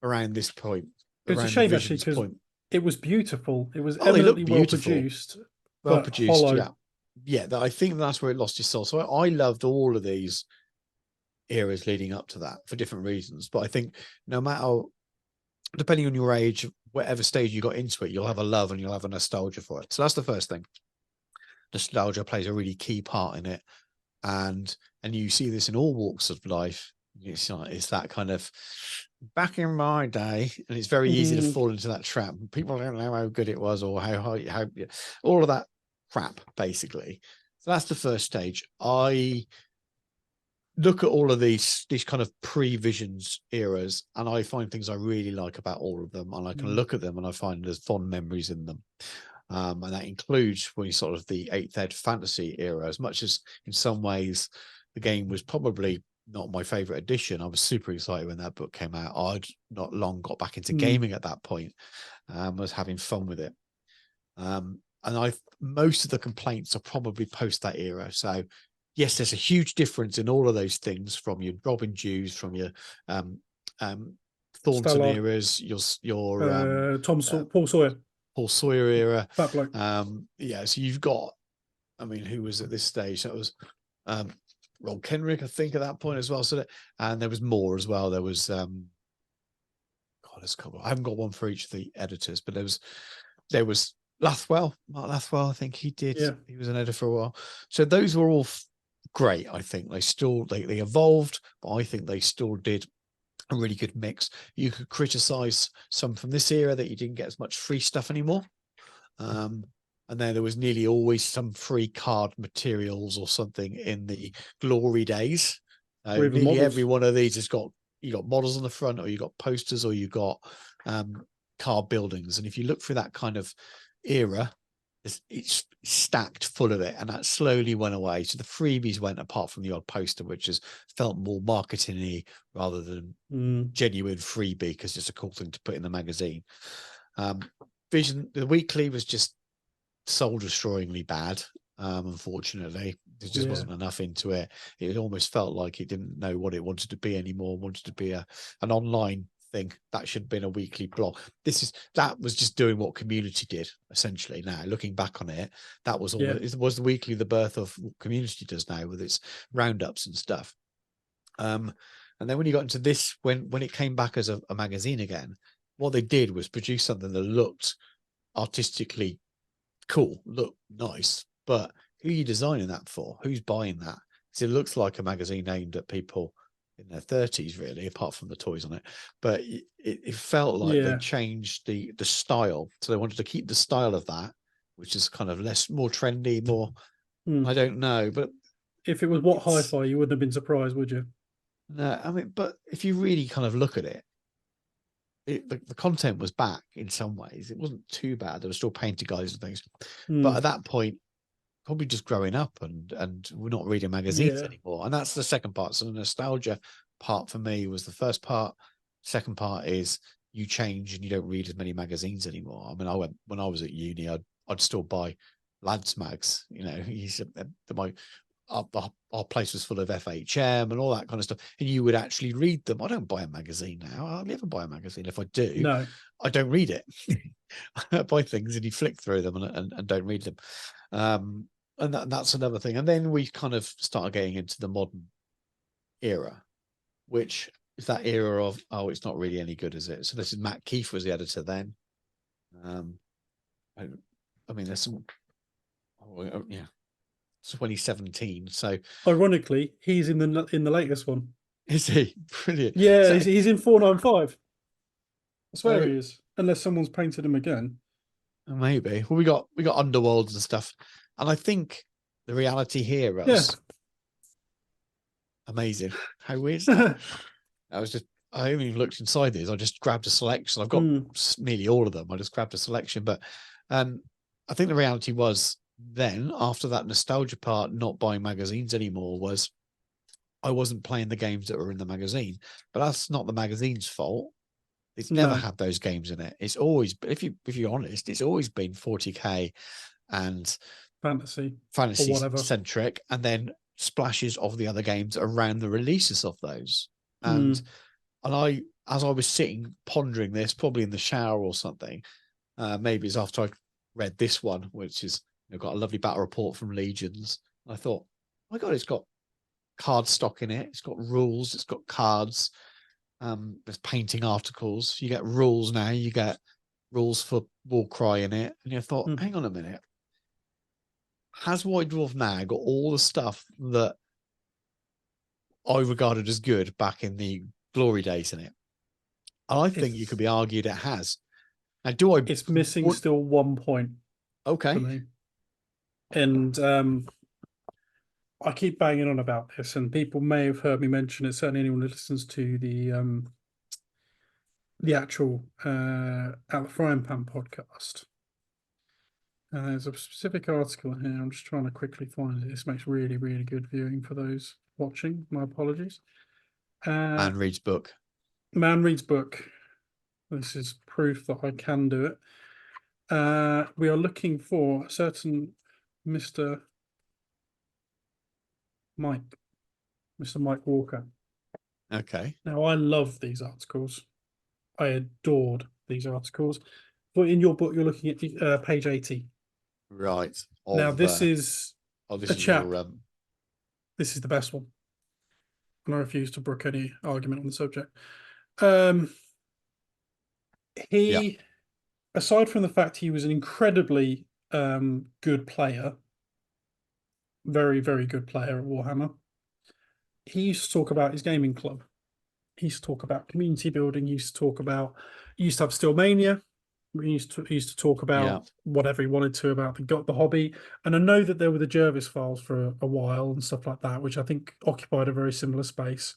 around this point. It was a shame actually, because it was beautiful. It was eminently well produced, hollow. Yeah. I think that's where it lost its soul. So I loved all of these eras leading up to that for different reasons, but I think no matter, depending on your age, whatever stage you got into it, you'll have a love and you'll have a nostalgia for it. So that's the first thing. Nostalgia plays a really key part in it, and you see this in all walks of life. It's that kind of back in my day, and it's very easy to fall into that trap. People don't know how good it was or how all of that crap, basically. So that's the first stage. I look at all of these kind of pre-Visions eras, and I find things I really like about all of them, and I can look at them and I find there's fond memories in them. And that includes when you sort of the 8th ed fantasy era. As much as in some ways the game was probably not my favorite edition, I was super excited when that book came out. I'd not long got back into gaming at that point, was having fun with it. And most of the complaints are probably post that era. So yes, there's a huge difference in all of those things, from your Robin Dews, from your Thornton eras, your Paul Sawyer era. Yeah, so you've got, I mean, who was at this stage? That was Ron Kenrick, I think, at that point as well. So and there was more as well. There was God, there's a couple. I haven't got one for each of the editors, but there was Mark Lathwell, I think he did. Yeah. He was an editor for a while. So those were all great. I think they evolved, but I think they still did a really good mix. You could criticize some from this era that you didn't get as much free stuff anymore. And then there was nearly always some free card materials or something in the glory days. Nearly every one of these has got, you got models on the front, or you got posters, or you got card buildings. And if you look through that kind of era, it's stacked full of it, and that slowly went away. So the freebies went, apart from the odd poster, which has felt more marketing-y rather than genuine freebie, because it's a cool thing to put in the magazine. Vision, the weekly was just soul-destroyingly bad. Unfortunately, there just Yeah. wasn't enough into it. It almost felt like it didn't know what it wanted to be anymore. It wanted to be an online thing that should have been a weekly blog. That was just doing what community did essentially. Now looking back on it, that was Yeah. almost, it was the weekly the birth of what community does now with its roundups and stuff. And then when you got into this, when it came back as a magazine again, what they did was produce something that looked artistically cool, looked nice, but who are you designing that for? Who's buying that? Because it looks like a magazine aimed at people in their 30s, really, apart from the toys on it. But it felt like they Yeah. changed the style. So they wanted to keep the style of that, which is kind of more trendy, more, I don't know. But if it was what it's, hi-fi, you wouldn't have been surprised, would you? no, I mean, but if you really kind of look at it, the content was back in some ways. It wasn't too bad. There were still painted guys and things. But at that point, probably just growing up and we're not reading magazines Yeah. anymore. And that's the second part. So the nostalgia part for me was the first part. Second part is you change and you don't read as many magazines anymore. I mean, when I was at uni, I'd still buy lads mags. You know, our place was full of FHM and all that kind of stuff, and you would actually read them. I don't buy a magazine now. I never buy a magazine. If I do, No. I don't read it. I buy things and you flick through them and don't read them. And that's another thing. And then we kind of started getting into the modern era, which is that era of, oh, it's not really any good, is it? So this is Matt Keefe was the editor then. I mean, there's some, yeah, 2017. So Ironically, he's in the latest one. is he brilliant? Yeah, So, he's in 495. I swear so he is, unless someone's painted him again. maybe. Well, we got Underworlds and stuff, and I think the reality heroes. Yeah. Amazing. How weird is that? I haven't even looked inside these. I just grabbed a selection. I've got nearly all of them. I just grabbed a selection. But I think the reality was then, after that nostalgia part, not buying magazines anymore, was I wasn't playing the games that were in the magazine. But that's not the magazine's fault. It's never had those games in it. It's always, if you're honest, it's always been 40K and fantasy or whatever centric, and then splashes of the other games around the releases of those. And as I was sitting pondering this, probably in the shower or something, maybe it's after I read this one, which is got a lovely battle report from Legions. I thought, oh my God, it's got card stock in it. It's got rules. It's got cards. There's painting articles. You get rules now. You get rules for Warcry in it. And you thought, hang on a minute. Has White Dwarf now got all the stuff that I regarded as good back in the glory days in it? And I think you could be argued it has. Now, it's missing still 1 point. Okay. For me. And I keep banging on about this, and people may have heard me mention it. Certainly, anyone who listens to the actual At the Frying Pan podcast. There's a specific article here. I'm just trying to quickly find it. This makes really, really good viewing for those watching. My apologies. Man reads book. Man reads book. This is proof that I can do it. We are looking for a certain Mr. Mike Walker. Okay. Now, I love these articles. I adored these articles. But in your book, you're looking at page 80. Right. Now, this is this a is chap. your, This is the best one. And I refuse to brook any argument on the subject. He, aside from the fact he was an incredibly good player, very, very good player at Warhammer, he used to talk about his gaming club. He used to talk about community building. He used to have Steelmania. He used to talk about whatever he wanted to about the hobby. And I know that there were the Jervis files for a while and stuff like that, which I think occupied a very similar space.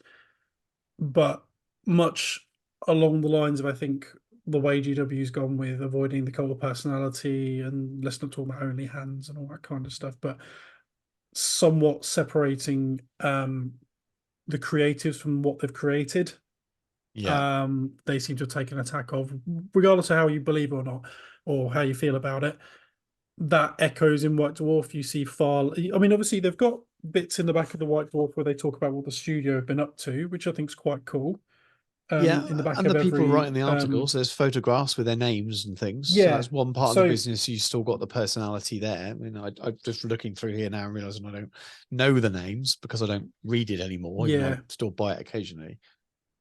But much along the lines of, I think, the way GW's gone with avoiding the cult of personality and let's not talk about only hands and all that kind of stuff, but somewhat separating the creatives from what they've created. They seem to have taken attack of, regardless of how you believe or not, or how you feel about it. that echoes in White Dwarf. You see far. I mean, obviously they've got bits in the back of the White Dwarf where they talk about what the studio have been up to, which I think is quite cool. In the Yeah, back and of the people every writing the articles, there's photographs with their names and things. So yeah. that's one part of the So business. You still got the personality there. I mean, I'm just looking through here now and realizing I don't know the names because I don't read it anymore, even though I yeah, still buy it occasionally.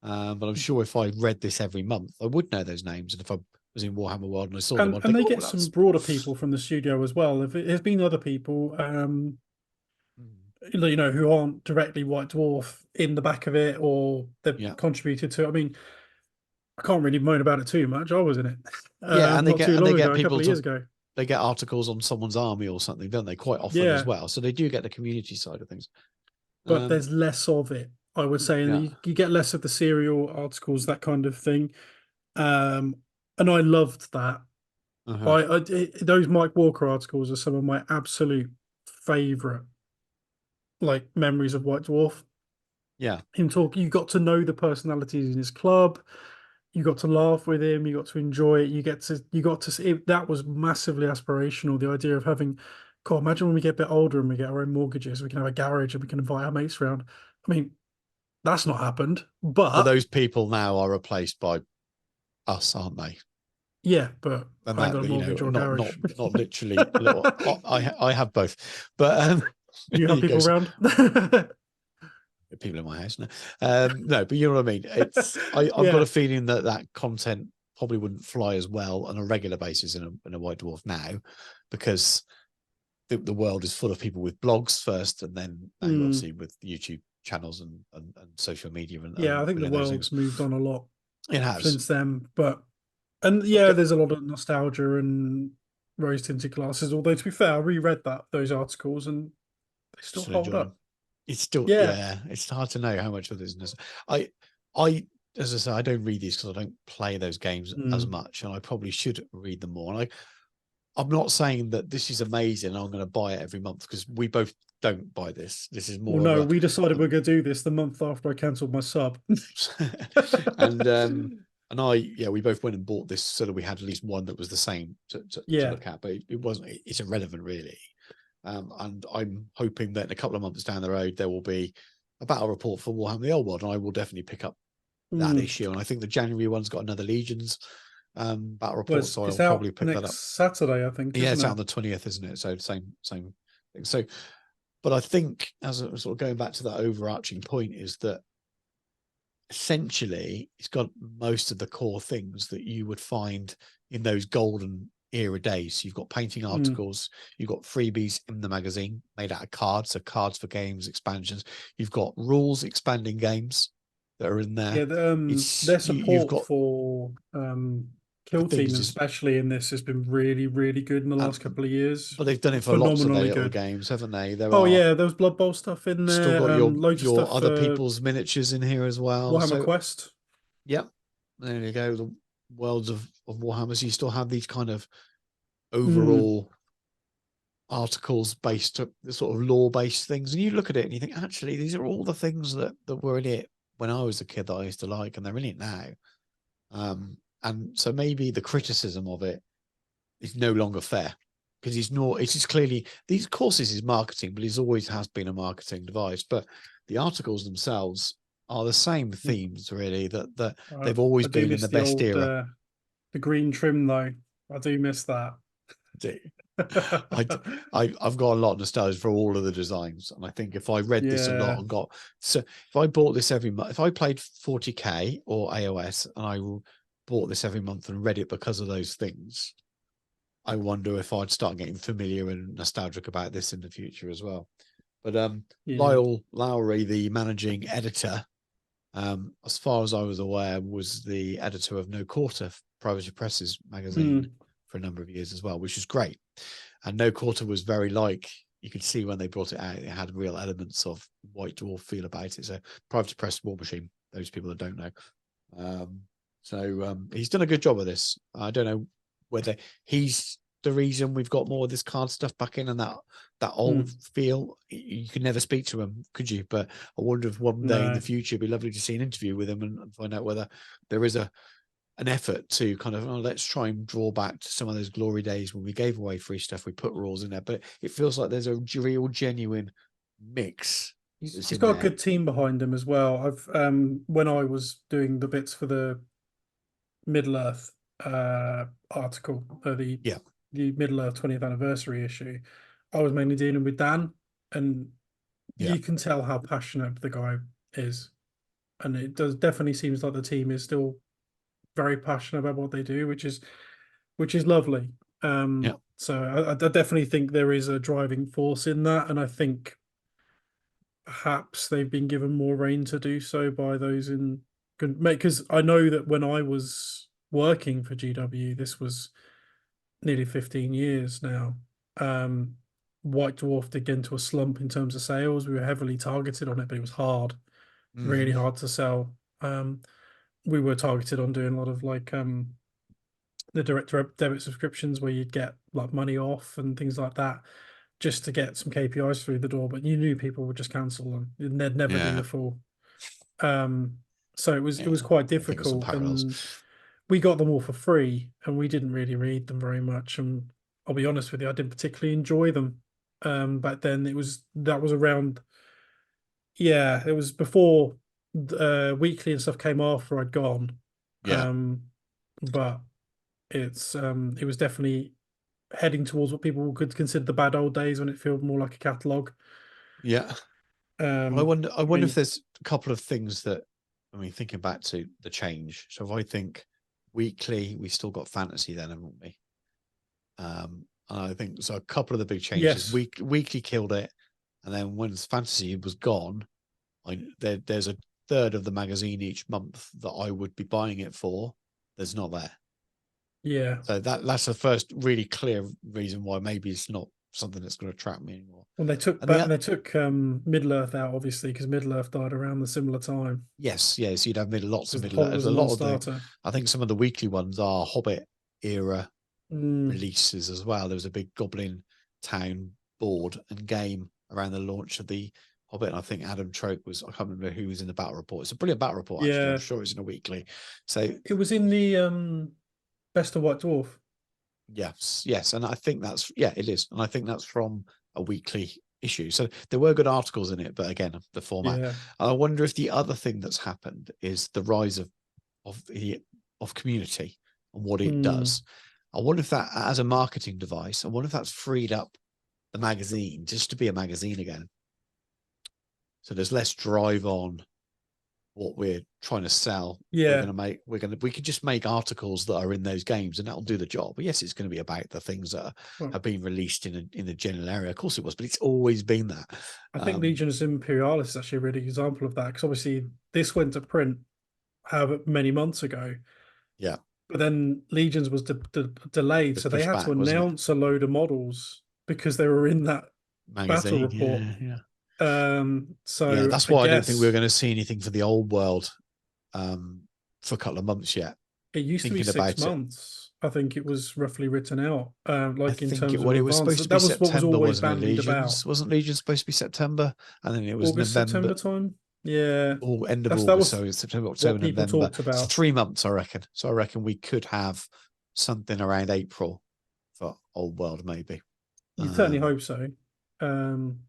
But I'm sure if I read this every month, I would know those names. And if I was in Warhammer World and I saw them, I'd and think, they oh, get some that's broader people from the studio as well. If there's been other people, you know, who aren't directly White Dwarf in the back of it, or they've yeah, contributed to. I mean, I can't really moan about it too much. I was in it yeah, and not too they long get ago, a couple people of years to ago. they get articles on someone's army or something, don't they? Quite often as Yeah, well. So they do get the community side of things. but Um, there's less of it, I would say, and yeah, you get less of the serial articles, that kind of thing. Um, and I loved that. uh-huh. Those Mike Walker articles are some of my absolute favorite, like, memories of White Dwarf. Yeah. Him talk, you got to know the personalities in his club. You got to laugh with him. You got to enjoy it. You got to see that was massively aspirational. The idea of having, God, imagine when we get a bit older and we get our own mortgages, we can have a garage and we can invite our mates around. I mean, that's not happened, But but those people now are replaced by us, aren't they? yeah, but And I ain't that, got a you know, mortgage or a not garage. literally a little. I have both, but You there have you go. people So, around? people in my house, no, no, but you know what I mean. I've got a Yeah. feeling that that content probably wouldn't fly as well on a regular basis in a White Dwarf now, because the world is full of people with blogs first, and then now Mm, obviously with YouTube channels and social media yeah, I and think the putting those things. world's moved on a lot It has. since then. But and yeah, Okay. there's a lot of nostalgia and rose tinted glasses. Although to be fair, I reread those articles and they still Still hold enjoy up. them. It's still, Yeah. yeah, it's hard to know how much of this is. I, I, as I say, I don't read these because I don't play those games as Mm. much, and I probably should read them more. And I'm not saying that this is amazing. I'm going to buy it every month because we both don't buy this. This is Well, more of no, a, we decided we're going to do this the month after I cancelled my sub. and yeah, we both went and bought this so that we had at least one that was the same to Yeah. look at, but it wasn't. It's irrelevant really. And I'm hoping that in a couple of months down the road there will be a battle report for Warhammer the Old World, and I will definitely pick up that Mm. issue. And I think the January one's got another Legions battle Well, report, so it's I'll out probably pick that up. next Saturday, I think, Yeah, isn't it's out it? on the 20th, isn't it? So same thing. So, but I think, as a sort of going back to that overarching point, is that essentially it's got most of the core things that you would find in those golden era days. So you've got painting Mm. articles, you've got freebies in the magazine made out of cards, so cards for games, expansions. You've got rules expanding games that are in there. Yeah, It's their you've support got for Kill Team, things, especially in this, has been really, really good in the last couple of years. but they've done it for lots of their Phenomenally little good. games, haven't they? There Oh are yeah, there was Blood Bowl stuff in still there. got Loads of your stuff other for people's miniatures in here as well. Warhammer So Quest. yeah, there you go. The worlds of Warhammer. So you still have these kind of Mm, overall articles based sort of law based things, and you look at it and you think, actually, these are all the things that were in it when I was a kid that I used to like, and they're in it now. And so maybe the criticism of it is no longer fair, because he's not. It's just clearly these courses is marketing, but he's always has been a marketing device. But the articles themselves are the same themes, really, that I, they've always I do been in miss the the best old era. the green trim though. I do miss that. I, I've got a lot of nostalgia for all of the designs, and I think if I read this a lot Yeah. and got, so if I bought this every month, if I played 40k or AOS and I bought this every month and read it because of those things, I wonder if I'd start getting familiar and nostalgic about this in the future as well. But Yeah. Lyle Lowry, the managing editor, as far as I was aware, was the editor of No Quarter, Privacy Press's magazine, Mm, for a number of years as well, which is great. And No Quarter was very like, you could see when they brought it out, it had real elements of White Dwarf feel about it. So Privacy Press, War Machine, those people that don't know. He's done a good job of this. I don't know whether he's the reason we've got more of this card stuff back in, and that old mm. feel. You could never speak to him, could you? But I wonder if one day in the No. future it'd be lovely to see an interview with him and find out whether there is a an effort to kind of, let's try and draw back to some of those glory days when we gave away free stuff, we put rules in there, but it feels like there's a real genuine mix that's He's in got a there. good team behind him as well. I've when I was doing the bits for the Middle Earth article, Yeah, the Middle Earth 20th anniversary issue, I was mainly dealing with Dan, and yeah, you can tell how passionate the guy is, and it does definitely seems like the team is still very passionate about what they do, which is lovely. yeah. So I definitely think there is a driving force in that, and I think perhaps they've been given more reign to do so by those in because I know that when I was working for GW, this was nearly 15 years now. Um, White Dwarf did get into a slump in terms of sales. We were heavily targeted on it, but it was hard, really Hmm. hard to sell. We were targeted on doing a lot of like the direct debit subscriptions where you'd get like money off and things like that just to get some KPIs through the door. But you knew people would just cancel them and they'd never do Yeah, the full. Um, so it yeah. was quite I think of some difficult, parallels. and we got them all for free, and we didn't really read them very much. And I'll be honest with you, I didn't particularly enjoy them. Back then, that was around, yeah, it was before weekly and stuff came after I'd gone. Yeah, Um, but it was definitely heading towards what people could consider the bad old days when it felt more like a catalog. yeah. Well, Um, I I wonder if mean, there's a couple of things that, I mean, thinking back to the change. So if I think weekly, we still got fantasy then, haven't we? And I think so. A couple of the big changes, yes, weekly killed it, and then once fantasy was gone, there's a third of the magazine each month that I would be buying it for. There's not there. yeah. So that's the first really clear reason why maybe it's not something that's going to attract me anymore. When they took And the back, they took Middle Earth out, obviously, because Middle Earth died around the similar time. yes, you'd have lots of Because the middle. Hobbit There's was a a lot of the. non-starter. I think some of the weekly ones are Hobbit era Mm, releases as well. There was a big Goblin Town board and game around the launch of the Hobbit. And I think Adam Troke was, I can't remember who was in the battle report. It's a brilliant battle report, actually. I'm yeah, sure it's in a weekly. So, it was in the Best of White Dwarf. yes. And I think yeah, it is. And I think that's from a weekly issue. So there were good articles in it, but again, the format. Yeah. And I wonder if the other thing that's happened is the rise of community and what it Mm, does. I wonder if that, as a marketing device, I wonder if that's freed up the magazine just to be a magazine again. So there's less drive on what we're trying to sell. yeah. We could just make articles that are in those games and that'll do the job. But yes, it's going to be about the things that Well, have been released in the general area. Of course it was, but it's always been that. I think Legiones Imperialis is actually a really good example of that because obviously this went to print however many months ago, Yeah. but then Legions was delayed, It was so they pushed had to back, wasn't it? announce a load of models because they were in that battle Magazine. report. Yeah. Yeah. So That's I why I don't think we were guess going to see anything for the old world for a couple of months yet. it used to be Thinking 6 months. I think it was roughly written out, I like in think terms of it was advance. supposed to be That was what was September, always wasn't it? bandied about. Legions wasn't Legion supposed to be September, and then it was August, November September time. Yeah, or end of that August. was So it's September, what October, people November. talked So about. 3 months, I reckon. So I reckon we could have something around April for Old World, maybe. You'd certainly Um, hope so. Um,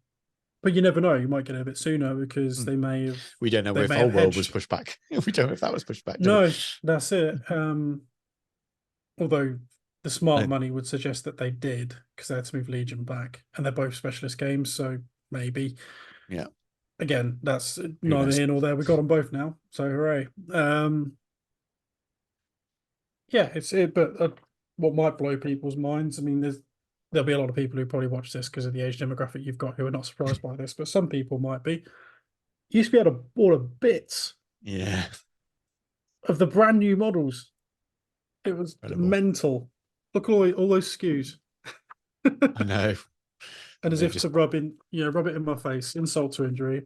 but you never know. You might get it a bit sooner because hmm. We don't know they if may have Old World was hedged. pushed back. We don't know if that was pushed back, do we? No, that's it. Although the smart And money would suggest that they did because they had to move Legion back, and they're both specialist games, so maybe. yeah, Again, that's who neither knows? here nor there. We got them both now, so hooray! Yeah, it's it. But what might blow people's minds? I mean, there'll be a lot of people who probably watch this because of the age demographic you've got who are not surprised by this, but some people might be. You used to be able to order bits Yeah, of the brand new models. It was incredible. mental. Look at all those SKUs. I know. And And as they if just to rub it in my face, insult to injury.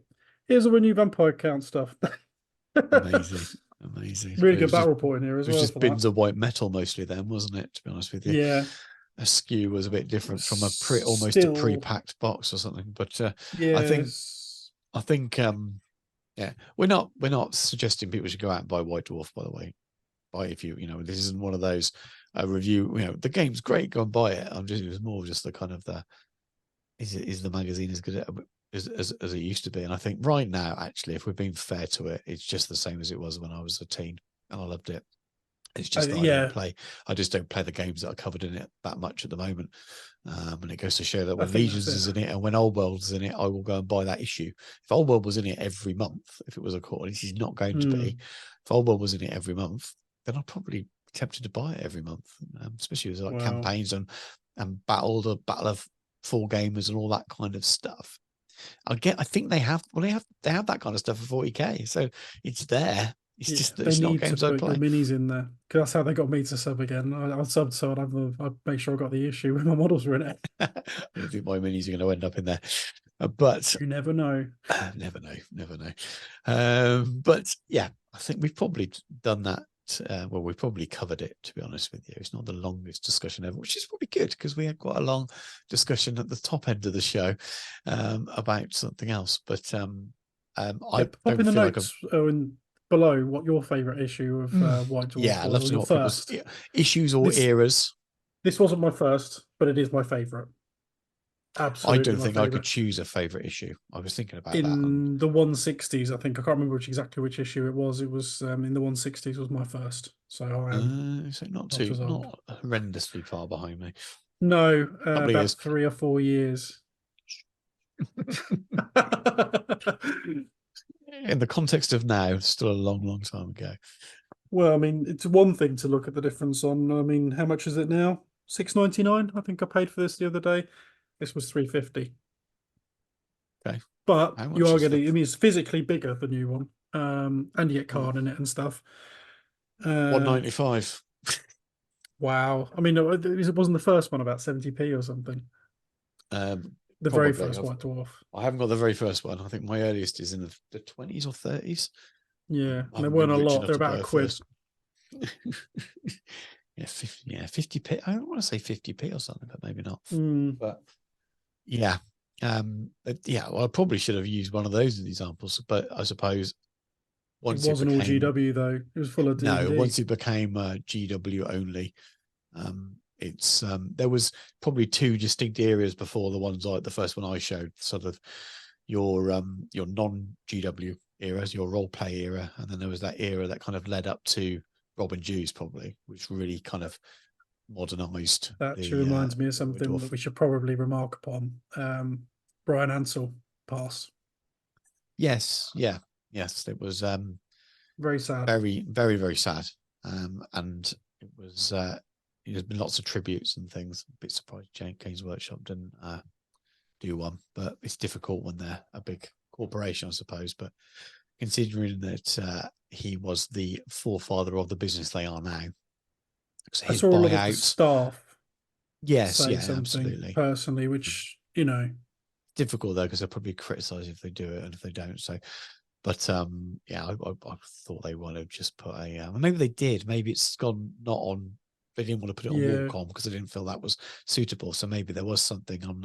Here's all the new vampire count stuff. amazing, amazing. Really But good battle report in here it as was well just for that. bins of white metal mostly then, wasn't it? To be honest with you. Yeah, A skew was a bit different from almost a still, pre-packed box or something. But I think yes. I think yeah, we're not suggesting people should go out and buy White Dwarf, by the way, buy it if you know, this isn't one of those review, you know, the game's great, go and buy it. It was more just the kind of is the magazine as good as it used to be? And I think right now, actually, if we're being fair to it, it's just the same as it was when I was a teen, and I loved it. It's just that I just don't play the games that are covered in it that much at the moment. And it goes to show that when Legions is in it and when Old World's in it, I will go and buy that issue. If Old World was in it every month, if it was a quarter, this is not going to be. If Old World was in it every month, then I'd probably be tempted to buy it every month, especially as like campaigns and Battle of Four Gamers and all that kind of stuff. I think they have that kind of stuff for 40k, so it's there. It's just that it's not games I play. The minis in there, because that's how they got me to sub again. I subbed, so I'd make sure I got the issue when my models were in it. I don't think my minis are going to end up in there, but you never know. Never know. But yeah, I think we've probably done that. Well, we've probably covered it, to be honest with you. It's not the longest discussion ever, which is probably good because we had quite a long discussion at the top end of the show about something else. But I pop in the notes below what your favourite issue of White Dwarf yeah, I love to know what first people's issues or eras. This wasn't my first, but it is my favourite. Absolutely, I don't think I could choose a favourite issue. I was thinking about that. In the 160s, I think. I can't remember exactly which issue it was. It was in the 160s was my first. So I am so not horrendously far behind me. No, about 3 or 4 years. In the context of now, still a long time ago. Well, I mean, it's one thing to look at the difference on. I mean, how much is it now? $6.99. I think I paid for this the other day. This was $3.50. Okay, but you are getting. I mean, it's physically bigger the new one, and you get card in it and stuff. $1.95. Wow. I mean, it wasn't the first one about 70p or something. The very first White Dwarf. I haven't got the very first one. I think my earliest is in the 20s or 30s. Yeah, there weren't a lot. They're about a quid. Yeah, 50p. I don't want to say 50p or something, but maybe not. But yeah, well, I probably should have used one of those as examples. But I suppose once it wasn't all GW though. It was full of D&D. No, once it became GW only. It's there was probably two distinct areas before the ones like the first one I showed, sort of your non-GW eras, your role play era, and then there was that era that kind of led up to Robin Jews probably, which really kind of modernized. That reminds me of something that we should probably remark upon. Brian Ansell pass. Yes, it was very sad, very sad, and it was. There's been lots of tributes and things. A bit surprised Games Workshop didn't do one, but it's difficult when they're a big corporation, I suppose. But considering that he was the forefather of the business they are now, I saw all of the staff. Yes, absolutely. Personally, which difficult though because they'll probably criticise if they do it and if they don't. So, but I thought they want to just put a. Maybe they did. Maybe it's gone not on. They didn't want to put it on Warcom because they didn't feel that was suitable. So maybe there was something on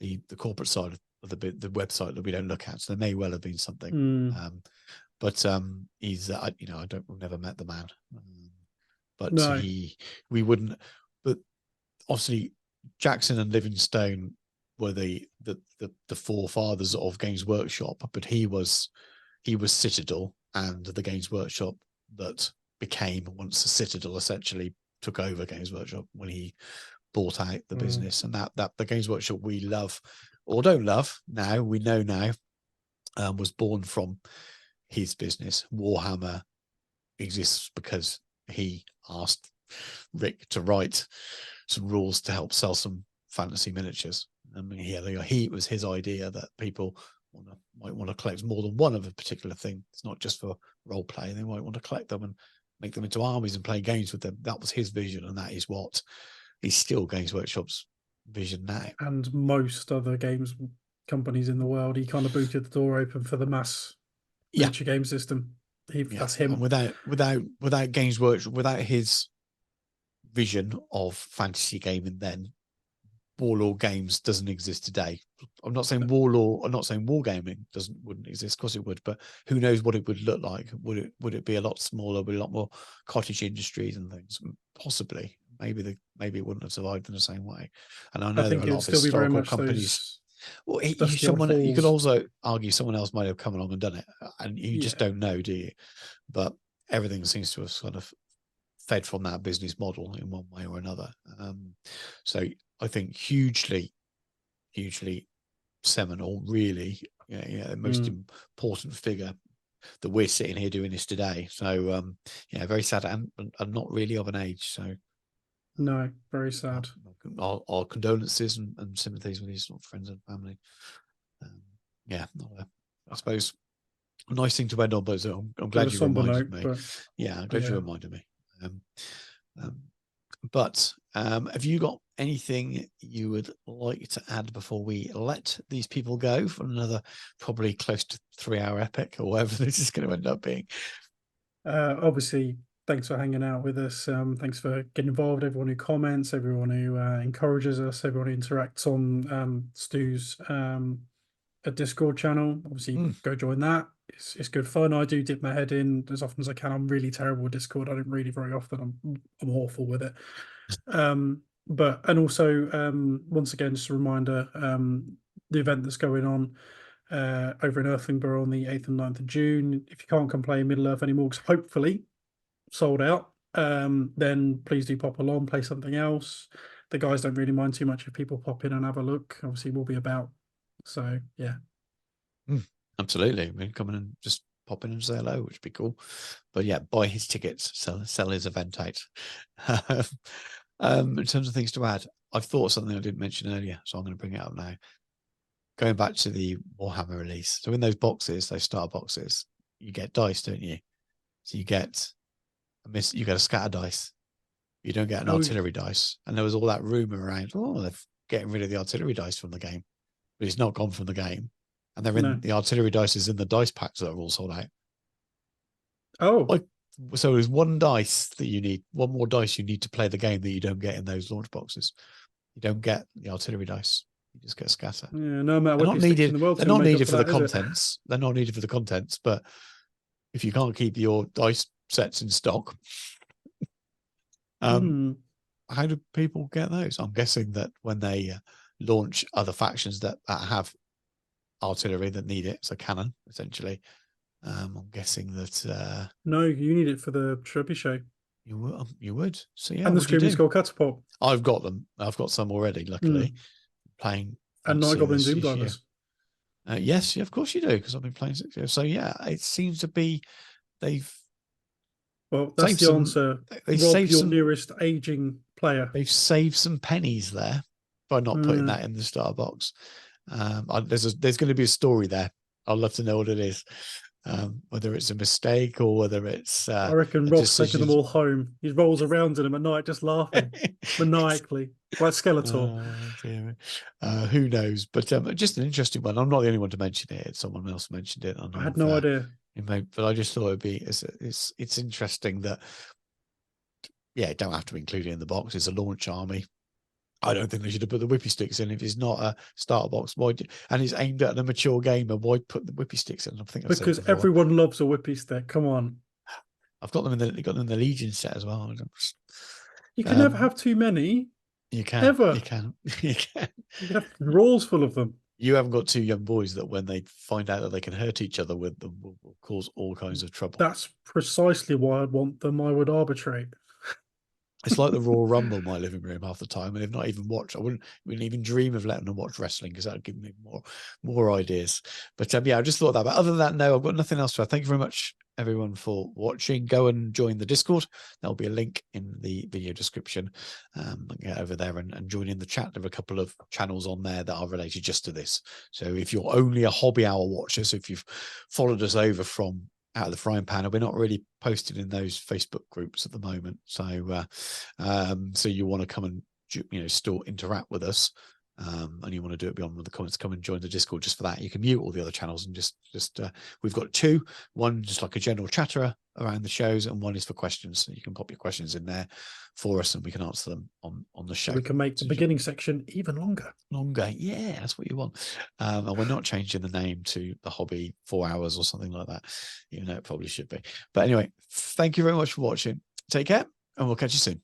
the corporate side of the website that we don't look at. So there may well have been something. But he's I've never met the man. But no. we wouldn't. But obviously Jackson and Livingstone were the forefathers of Games Workshop. But he was Citadel and the Games Workshop that became once Citadel essentially took over Games Workshop when he bought out the business, and that the Games Workshop we love or don't love now, we know now, was born from his business. Warhammer exists because he asked Rick to write some rules to help sell some fantasy miniatures. I mean, it was his idea that people might want to collect more than one of a particular thing. It's not just for role play. They might want to collect them and make them into armies and play games with them. That was his vision, and that is what is still Games Workshop's vision now. And most other games companies in the world, he kind of booted the door open for the mass miniature game system. That's him. And without Games Workshop, without his vision of fantasy gaming, then Warlord games doesn't exist today. I'm not saying I'm not saying wargaming wouldn't exist, of course it would, but who knows what it would look like. Would it be a lot smaller, with a lot more cottage industries and things? Possibly. Maybe it wouldn't have survived in the same way. And I I know there are think a it lot would of still be very historical much companies. those Well, dusty old you could halls. also argue someone else might have come along and done it, and you just Yeah. don't know, do you? But everything seems to have sort of fed from that business model in one way or another. So I think hugely seminal, really, the most important figure that we're sitting here doing this today. So yeah, very sad, and not really of an age. So No, very sad. our condolences and sympathies with his friends and family. Yeah, I suppose a nice thing to end on, but I'm glad you reminded me. But Yeah, I'm glad you reminded me. But have you got anything you would like to add before we let these people go for another probably close to 3-hour epic, or whatever this is going to end up being? Obviously, thanks for hanging out with us. Thanks for getting involved. Everyone who comments, everyone who encourages us, everyone who interacts on Stu's a Discord channel. Obviously, go join that. It's good fun. I do dip my head in as often as I can. I'm really terrible with Discord. I don't read it very often. I'm awful with it. And also once again, just a reminder, the event that's going on over in Earthlingburg on the 8th and 9th of June. If you can't come play Middle Earth anymore, because hopefully sold out, then please do pop along, play something else. The guys don't really mind too much if people pop in and have a look. Obviously, we'll be about. So yeah. Absolutely. I mean, come in and just pop in and say hello, which would be cool. But yeah, buy his tickets, sell his event out. In terms of things to add, I've thought of something I didn't mention earlier, so I'm going to bring it up now. Going back to the Warhammer release. So in those boxes, those starter boxes, you get dice, don't you? So you get a scatter dice. You don't get an artillery dice. And there was all that rumor around, they're getting rid of the artillery dice from the game. But it's not gone from the game. And they're in the artillery dice is in the dice packs that are all sold out. So there's one dice that you need, one more dice you need to play the game that you don't get in those launch boxes. You don't get the artillery dice. You just get scatter. Yeah, no matter what sticks in the world. They're not needed for the contents. They're not needed for the contents. But if you can't keep your dice sets in stock, how do people get those? I'm guessing that when they launch other factions that have artillery that need it, so cannon essentially. I'm guessing that no, you need it for the trebuchet. You would. So yeah, and the Screaming Skull Catapult. I've got them. I've got some already. Luckily, playing and Night Goblin Doom Divers. Yes, yeah, of course you do, because I've been playing 6 years. So yeah, it seems to be they've. Well, that's the answer. They saved your nearest aging player. They've saved some pennies there by not putting that in the starter box. There's going to be a story there. I'd love to know what it is. Whether it's a mistake or whether it's I reckon Rob's taking them all home. He rolls around in them at night just laughing maniacally like Skeletor. Who knows? But just an interesting one. I'm not the only one to mention it. Someone else mentioned it. I had no idea. But I just thought it'd be it's interesting that it don't have to include it in the box. It's a launch army. I don't think they should have put the whippy sticks in if it's not a starter box. And it's aimed at a mature gamer. Why put the whippy sticks in? I think because everyone loves a whippy stick. Come on, I've got them in the Legion set as well. You can never have too many. You can ever. You can. You can have drawers full of them. You haven't got 2 young boys that when they find out that they can hurt each other with them will cause all kinds of trouble. That's precisely why I'd want them. I would arbitrate. It's like the Royal Rumble in my living room half the time, and they've not even watched. I wouldn't even dream of letting them watch wrestling because that would give me more ideas. But yeah, I just thought that. But other than that, no, I've got nothing else to add. Thank you very much, everyone, for watching. Go and join the Discord. There'll be a link in the video description. Get over there and join in the chat. There are a couple of channels on there that are related just to this. So if you're only a hobby hour watcher, so if you've followed us over from Out of the Frying Pan, we're not really posted in those Facebook groups at the moment. So so you want to come and still interact with us, and you want to do it beyond the comments, come and join the Discord just for that. You can mute all the other channels and we've got two, one just like a general chatterer around the shows, and one is for questions. So you can pop your questions in there for us and we can answer them on the show. So we can make the beginning section even longer. Yeah, that's what you want. And we're not changing the name to the hobby 4 hours or something like that, even though it probably should be. But anyway, thank you very much for watching. Take care, and we'll catch you soon.